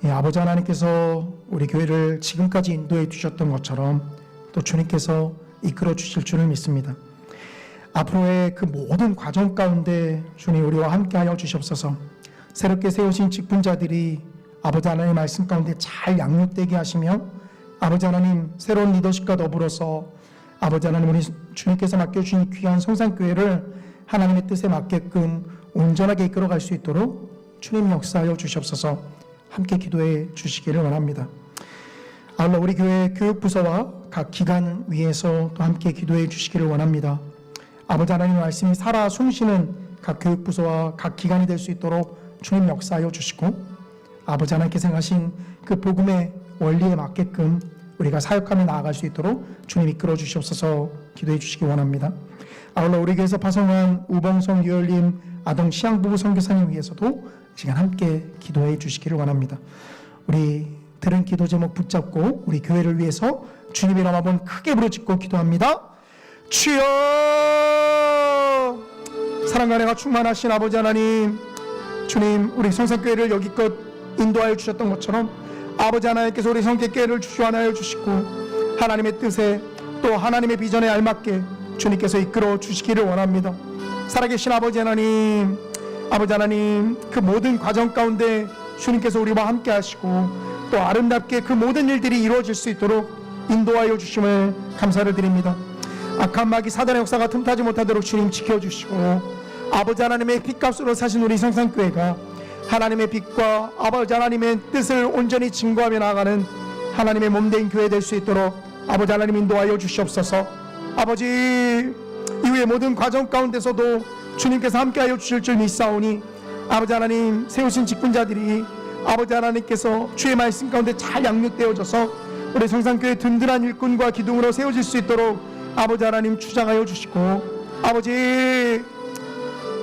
아버지 하나님께서 우리 교회를 지금까지 인도해 주셨던 것처럼 또 주님께서 이끌어 주실 줄을 믿습니다. 앞으로의 그 모든 과정 가운데 주님 우리와 함께하여 주시옵소서. 새롭게 세우신 직분자들이 아버지 하나님의 말씀 가운데 잘 양육되게 하시며, 아버지 하나님 새로운 리더십과 더불어서 아버지 하나님 우리 주님께서 맡겨주신 귀한 성산교회를 하나님의 뜻에 맞게끔 온전하게 이끌어갈 수 있도록 주님 역사하여 주시옵소서. 함께 기도해 주시기를 원합니다. 아울러 우리 교회 교육부서와 각 기관 위에서 또 함께 기도해 주시기를 원합니다. 아버지 하나님의 말씀이 살아 숨쉬는 각 교육부서와 각 기관이 될 수 있도록 주님 역사하여 주시고, 아버지 하나님께서 행하신 그 복음의 원리에 맞게끔 우리가 사역하며 나아갈 수 있도록 주님 이끌어 주시옵소서. 기도해 주시기 원합니다. 아울러 우리 교회에서 파송한 우봉성 유열님 아동 시향부부 선교사님 위해서도 이 시간 함께 기도해 주시기를 원합니다. 우리 들은 기도 제목 붙잡고 우리 교회를 위해서 주님의 이름 한번 크게 부르짖고 기도합니다. 주여! 사랑과 은혜가 충만하신 아버지 하나님, 주님 우리 성산교회를 여기껏 인도하여 주셨던 것처럼 아버지 하나님께서 우리 성결교회를 주관하여 주시고 하나님의 뜻에 또 하나님의 비전에 알맞게 주님께서 이끌어 주시기를 원합니다. 살아계신 아버지 하나님, 그 모든 과정 가운데 주님께서 우리와 함께 하시고 또 아름답게 그 모든 일들이 이루어질 수 있도록 인도하여 주심을 감사를 드립니다. 악한 마귀 사단의 역사가 틈타지 못하도록 주님 지켜주시고, 아버지 하나님의 빛값으로 사신 우리 성산교회가 하나님의 빛과 아버지 하나님의 뜻을 온전히 증거하며 나아가는 하나님의 몸된 교회 될 수 있도록 아버지 하나님 인도하여 주시옵소서. 아버지, 이후의 모든 과정 가운데서도 주님께서 함께하여 주실 줄 믿사오니 아버지 하나님, 세우신 직분자들이 아버지 하나님께서 주의 말씀 가운데 잘 양육되어져서 우리 성산교회 든든한 일꾼과 기둥으로 세워질 수 있도록 아버지 하나님 주장하여 주시고, 아버지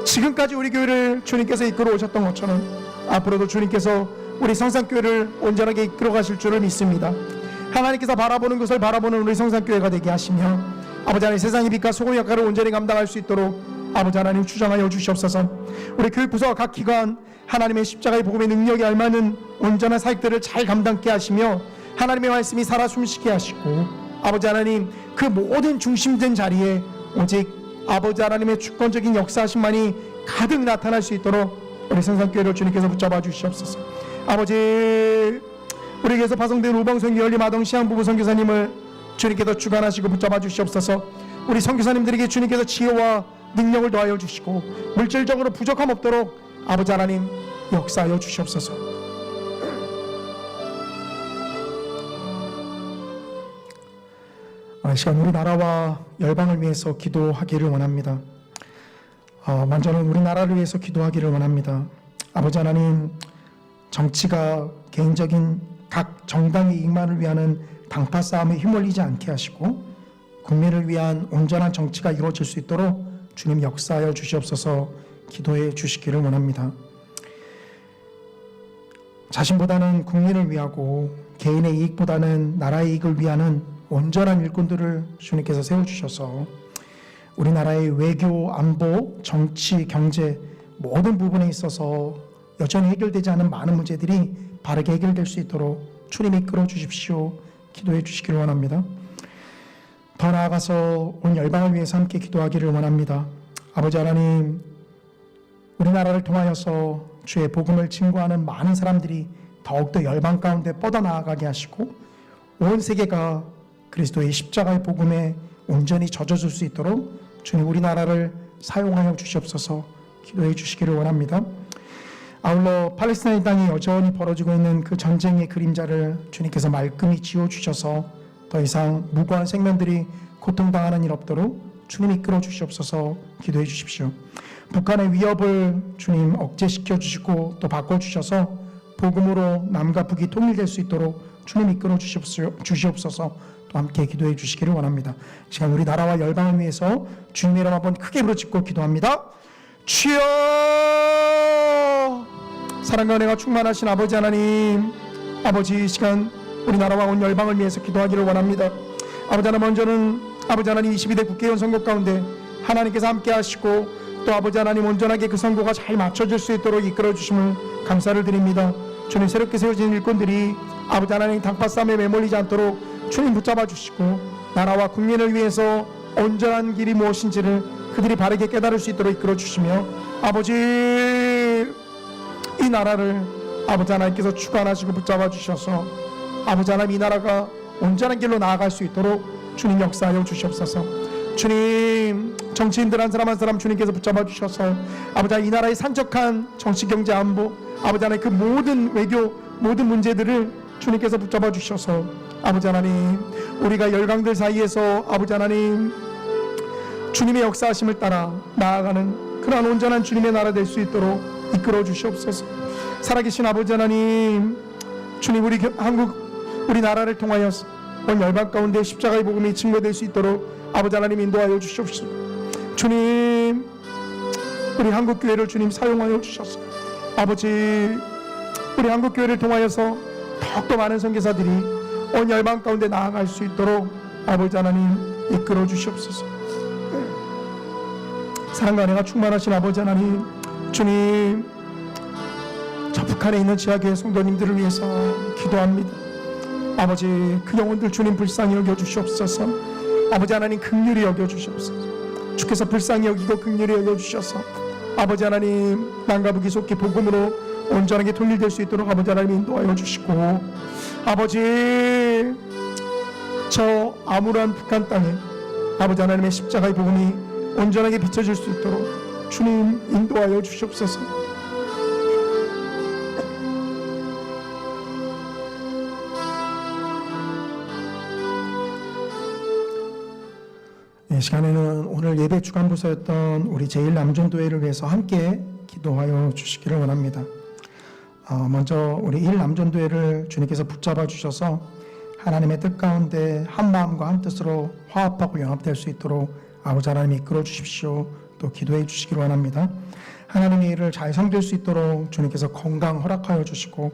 지금까지 우리 교회를 주님께서 이끌어 오셨던 것처럼 앞으로도 주님께서 우리 성산교회를 온전하게 이끌어 가실 줄을 믿습니다. 하나님께서 바라보는 것을 바라보는 우리 성산교회가 되게 하시며 아버지 하나님, 세상의 빛과 소금의 역할을 온전히 감당할 수 있도록 아버지 하나님 주장하여 주시옵소서. 우리 교육부서와 각 기관 하나님의 십자가의 복음의 능력에 알맞는 온전한 사역들을 잘 감당케 하시며 하나님의 말씀이 살아 숨쉬게 하시고, 아버지 하나님 그 모든 중심된 자리에 오직 아버지 하나님의 주권적인 역사하심만이 가득 나타날 수 있도록 우리 성산교회를 주님께서 붙잡아 주시옵소서. 아버지, 우리에게서 파송된 우방선 열리 마동 시향부부 선교사님을 주님께서 주관하시고 붙잡아 주시옵소서. 우리 선교사님들에게 주님께서 지혜와 능력을 더하여 주시고 물질적으로 부족함 없도록 아버지 하나님 역사하여 주시옵소서. 이 시간 우리 나라와 열방을 위해서 기도하기를 원합니다. 먼저는 우리나라를 위해서 기도하기를 원합니다. 아버지 하나님, 정치가 개인적인 각 정당의 이익만을 위한 당파 싸움에 휘말리지 않게 하시고 국민을 위한 온전한 정치가 이루어질 수 있도록 주님 역사하여 주시옵소서. 기도해 주시기를 원합니다. 자신보다는 국민을 위하고 개인의 이익보다는 나라의 이익을 위하는 온전한 일꾼들을 주님께서 세워주셔서 우리나라의 외교, 안보, 정치, 경제 모든 부분에 있어서 여전히 해결되지 않은 많은 문제들이 바르게 해결될 수 있도록 주님 이끌어 주십시오. 기도해 주시기를 원합니다. 더 나아가서 온 열방을 위해서 함께 기도하기를 원합니다. 아버지 하나님, 우리나라를 통하여서 주의 복음을 증거하는 많은 사람들이 더욱더 열방 가운데 뻗어나가게 하시고 온 세계가 그리스도의 십자가의 복음에 온전히 젖어줄 수 있도록 주님 우리나라를 사용하여 주시옵소서. 기도해 주시기를 원합니다. 아울러 팔레스타인 땅이 여전히 벌어지고 있는 그 전쟁의 그림자를 주님께서 말끔히 지워주셔서 더 이상 무고한 생명들이 고통당하는 일 없도록 주님 이끌어 주시옵소서. 기도해 주십시오. 북한의 위협을 주님 억제시켜 주시고 또 바꿔주셔서 복음으로 남과 북이 통일될 수 있도록 주님 이끌어 주시옵소서. 또 함께 기도해 주시기를 원합니다. 이 시간 우리 나라와 열방을 위해서 주님의 이름 한번 크게 부르짖고 기도합니다. 주여! 사랑과 은혜가 충만하신 아버지 하나님, 아버지, 이 시간 우리 나라와 온 열방을 위해서 기도하기를 원합니다. 아버지 하나님, 먼저는 아버지 하나님 22대 국회의원 선거 가운데 하나님께서 함께 하시고 또 아버지 하나님 온전하게 그 선거가 잘 맞춰질 수 있도록 이끌어 주심을 감사를 드립니다. 주님, 새롭게 세워진 일꾼들이 아버지 하나님 당파 싸움에 매몰리지 않도록 주님 붙잡아 주시고 나라와 국민을 위해서 온전한 길이 무엇인지를 그들이 바르게 깨달을 수 있도록 이끌어 주시며 아버지, 이 나라를 아버지 하나님께서 주관하시고 붙잡아 주셔서 아버지 하나님 이 나라가 온전한 길로 나아갈 수 있도록 주님 역사하여 주시옵소서. 주님, 정치인들 한 사람 한 사람 주님께서 붙잡아 주셔서 아버지 하나님 이 나라의 산적한 정치, 경제, 안보 아버지 하나님 그 모든 외교 모든 문제들을 주님께서 붙잡아 주셔서 아버지 하나님 우리가 열강들 사이에서 아버지 하나님 주님의 역사하심을 따라 나아가는 그러한 온전한 주님의 나라 될 수 있도록 이끌어 주시옵소서. 살아계신 아버지 하나님, 주님 우리 한국 우리나라를 통하여서 온 열방 가운데 십자가의 복음이 증거될 수 있도록 아버지 하나님 인도하여 주시옵소서. 주님, 우리 한국 교회를 주님 사용하여 주셔서 아버지, 우리 한국 교회를 통하여서 더욱더 많은 선교사들이 온 열방 가운데 나아갈 수 있도록 아버지 하나님 이끌어 주시옵소서. 사랑과 은혜가 충만하신 아버지 하나님, 주님, 저 북한에 있는 지하교회 성도님들을 위해서 기도합니다. 아버지, 그 영혼들 주님 불쌍히 여겨 주시옵소서. 아버지 하나님 긍휼히 여겨 주시옵소서. 주께서 불쌍히 여기고 긍휼히 여겨 주셔서 아버지 하나님 남과 북이 속히 복음으로 온전하게 통일될 수 있도록 아버지 하나님 인도하여 주시고 아버지, 저 암울한 북한 땅에 아버지 하나님의 십자가의 복음이 온전하게 비춰질 수 있도록 주님 인도하여 주시옵소서. 이 시간에는 오늘 예배 주간부서였던 우리 제1남전도회를 위해서 함께 기도하여 주시기를 원합니다. 먼저 우리 1남전도회를 주님께서 붙잡아 주셔서 하나님의 뜻 가운데 한 마음과 한 뜻으로 화합하고 연합될 수 있도록 아버지 하나님 이끌어 주십시오. 또 기도해 주시기를 원합니다. 하나님의 일을 잘 섬길 수 있도록 주님께서 건강 허락하여 주시고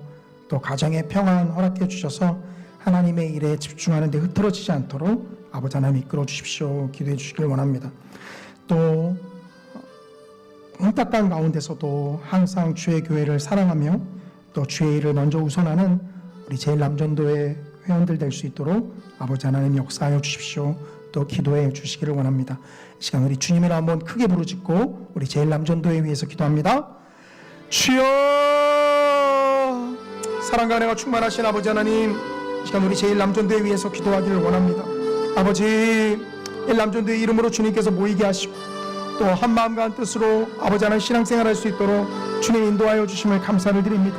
또 가정의 평안 허락해 주셔서 하나님의 일에 집중하는 데 흐트러지지 않도록 아버지 하나님 이끌어 주십시오. 기도해 주시길 원합니다. 또 혼탁한 가운데서도 항상 주의 교회를 사랑하며 또 주의 일을 먼저 우선하는 우리 제1남전도회 회원들 될 수 있도록 아버지 하나님 역사하여 주십시오. 또 기도해 주시기를 원합니다. 이 시간 우리 주님을 한번 크게 부르짖고 우리 제1남전도회 위해서 기도합니다. 주여, 사랑과 은혜가 충만하신 아버지 하나님, 이 시간 우리 제1남전도회 위해서 기도하기를 원합니다. 아버지, 1남전도회 이름으로 주님께서 모이게 하시고 또 한 마음과 한 뜻으로 아버지 하나님 신앙생활할 수 있도록 주님 인도하여 주심을 감사를 드립니다.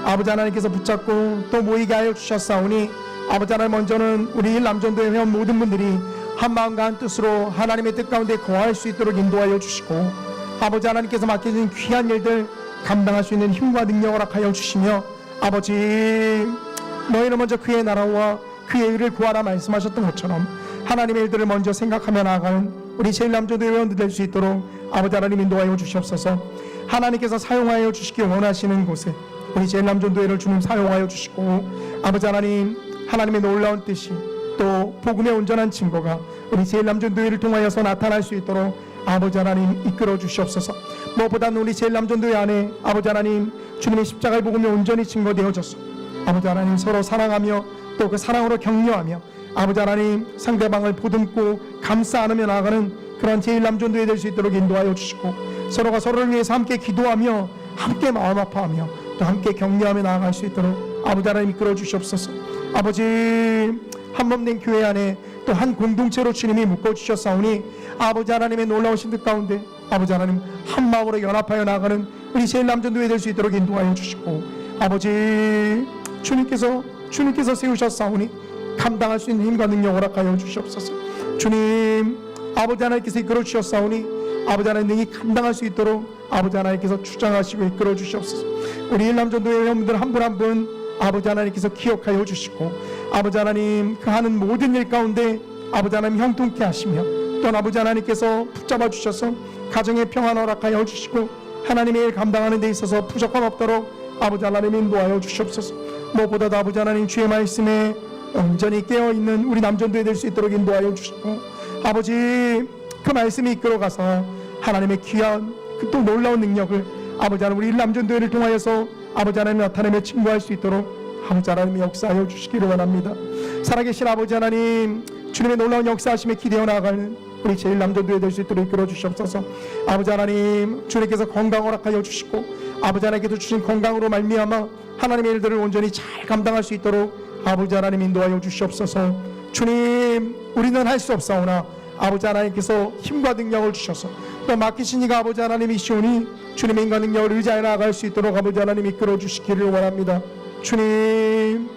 아버지 하나님께서 붙잡고 또 모이게 하여 주셨사오니 아버지 하나님, 먼저는 우리 1남전도회 회원 모든 분들이 한 마음과 한 뜻으로 하나님의 뜻 가운데 거할 수 있도록 인도하여 주시고 아버지 하나님께서 맡겨진 귀한 일들 감당할 수 있는 힘과 능력을 허락하여 주시며 아버지, 너희는 먼저 그의 나라와 그의 의를 구하라 말씀하셨던 것처럼 하나님의 일들을 먼저 생각하며 나아가는 우리 제1남전도회 회원들 될 수 있도록 아버지 하나님 인도하여 주시옵소서. 하나님께서 사용하여 주시기 원하시는 곳에 우리 제1남전도회를 주님 사용하여 주시고 아버지 하나님, 하나님의 놀라운 뜻이 또 복음의 온전한 증거가 우리 제1남전도회를 통하여서 나타날 수 있도록 아버지 하나님 이끌어 주시옵소서. 무엇보다는 우리 제1남전도회 안에 아버지 하나님, 주님의 십자가의 복음이 온전히 증거되어져서 아버지 하나님 서로 사랑하며 또 그 사랑으로 격려하며 아버지 하나님 상대방을 보듬고 감싸 안으며 나아가는 그런 제1남전도회 될 수 있도록 인도하여 주시고 서로가 서로를 위해서 함께 기도하며 함께 마음 아파하며 또 함께 격려하며 나아갈 수 있도록 아버지 하나님 이끌어 주시옵소서. 아버지, 한몸된 교회 안에 또 한 공동체로 주님이 묶어주셨사오니 아버지 하나님의 놀라우신 뜻 가운데 아버지 하나님 한 마음으로 연합하여 나아가는 우리 제1남전도회 될 수 있도록 인도하여 주시고 아버지, 주님께서 세우셨사오니 감당할 수 있는 힘과 능력 허락하여 주시옵소서. 주님, 아버지 하나님께서 이끌어 주셨사오니 아버지 하나님 능히 감당할 수 있도록 아버지 하나님께서 주장하시고 이끌어 주시옵소서. 우리 1남전도회 회원들 한 분 한 분 아버지 하나님께서 기억하여 주시고 아버지 하나님 그 하는 모든 일 가운데 아버지 하나님 형통케 하시며 또 아버지 하나님께서 붙잡아 주셔서 가정의 평안 허락하여 주시고 하나님의 일 감당하는 데 있어서 부족함 없도록 아버지 하나님 인도하여 주시옵소서. 무엇보다도 아버지 하나님 주의 말씀에 온전히 깨어있는 우리 남전도회 될 수 있도록 인도하여 주시고 아버지, 그 말씀이 이끌어가서 하나님의 귀한 그 또 놀라운 능력을 아버지 하나님 우리 1남전도회를 통하여서 아버지 하나님 나타내며 증거할 수 있도록 아버지 하나님 역사하여 주시기를 원합니다. 살아계신 아버지 하나님, 주님의 놀라운 역사하심에 기대어 나아가는 우리 제1남전도회 될 수 있도록 이끌어 주시옵소서. 아버지 하나님, 주님께서 건강 허락하여 주시고 아버지 하나님께서 주신 건강으로 말미암아 하나님의 일들을 온전히 잘 감당할 수 있도록 아버지 하나님 인도하여 주시옵소서. 주님, 우리는 할 수 없사오나 아버지 하나님께서 힘과 능력을 주셔서 또 맡기신 이가 아버지 하나님이시오니 주님의 힘과 능력을 의지하여 나아갈 수 있도록 아버지 하나님 이끌어 주시기를 원합니다. 주님,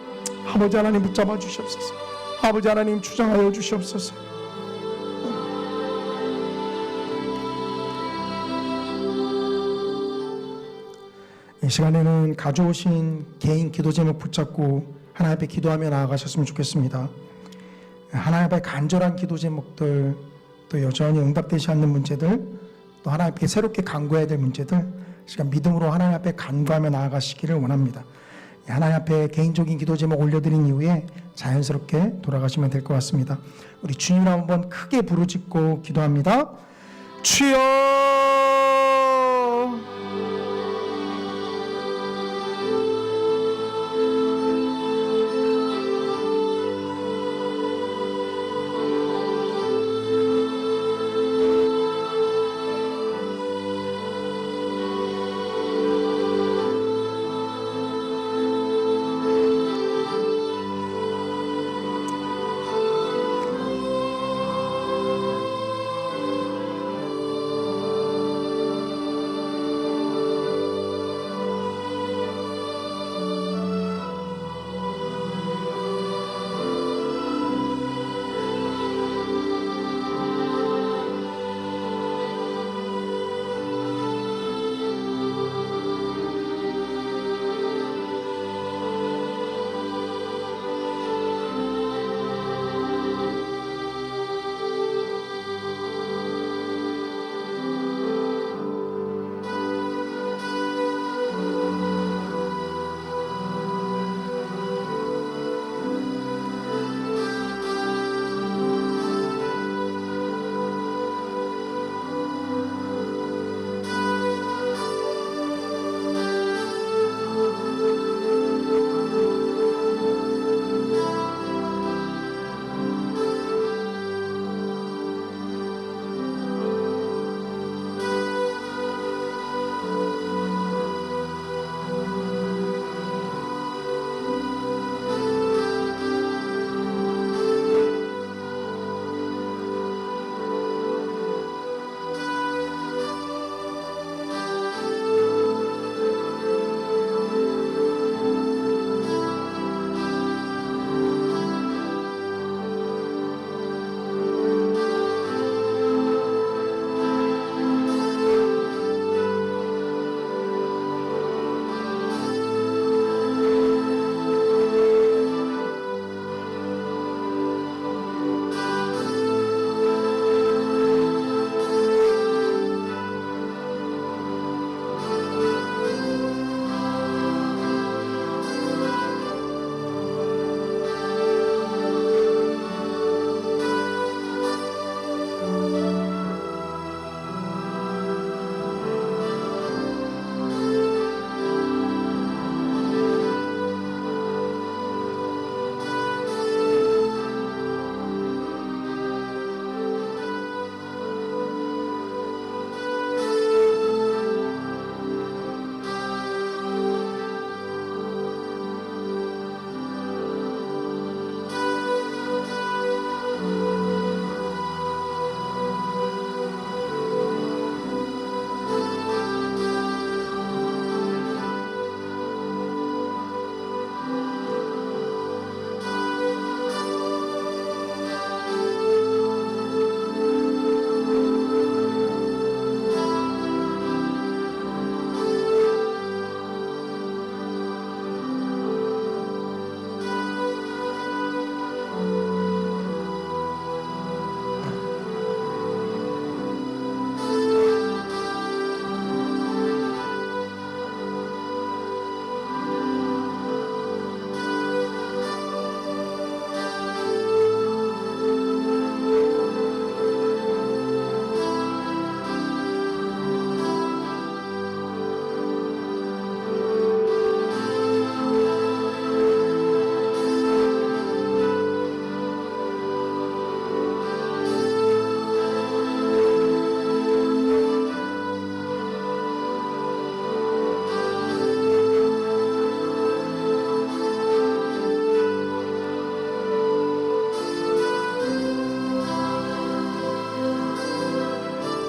아버지 하나님 붙잡아 주시옵소서. 아버지 하나님 주장하여 주시옵소서. 이 시간에는 가져오신 개인 기도 제목 붙잡고 하나님 앞에 기도하며 나아가셨으면 좋겠습니다. 하나님 앞에 간절한 기도 제목들, 또 여전히 응답되지 않는 문제들, 또 하나님 앞에 새롭게 간구해야 될 문제들, 시간 믿음으로 하나님 앞에 간구하며 나아가시기를 원합니다. 하나님 앞에 개인적인 기도 제목 올려드린 이후에 자연스럽게 돌아가시면 될 것 같습니다. 우리 주님을 한번 크게 부르짖고 기도합니다. 주여,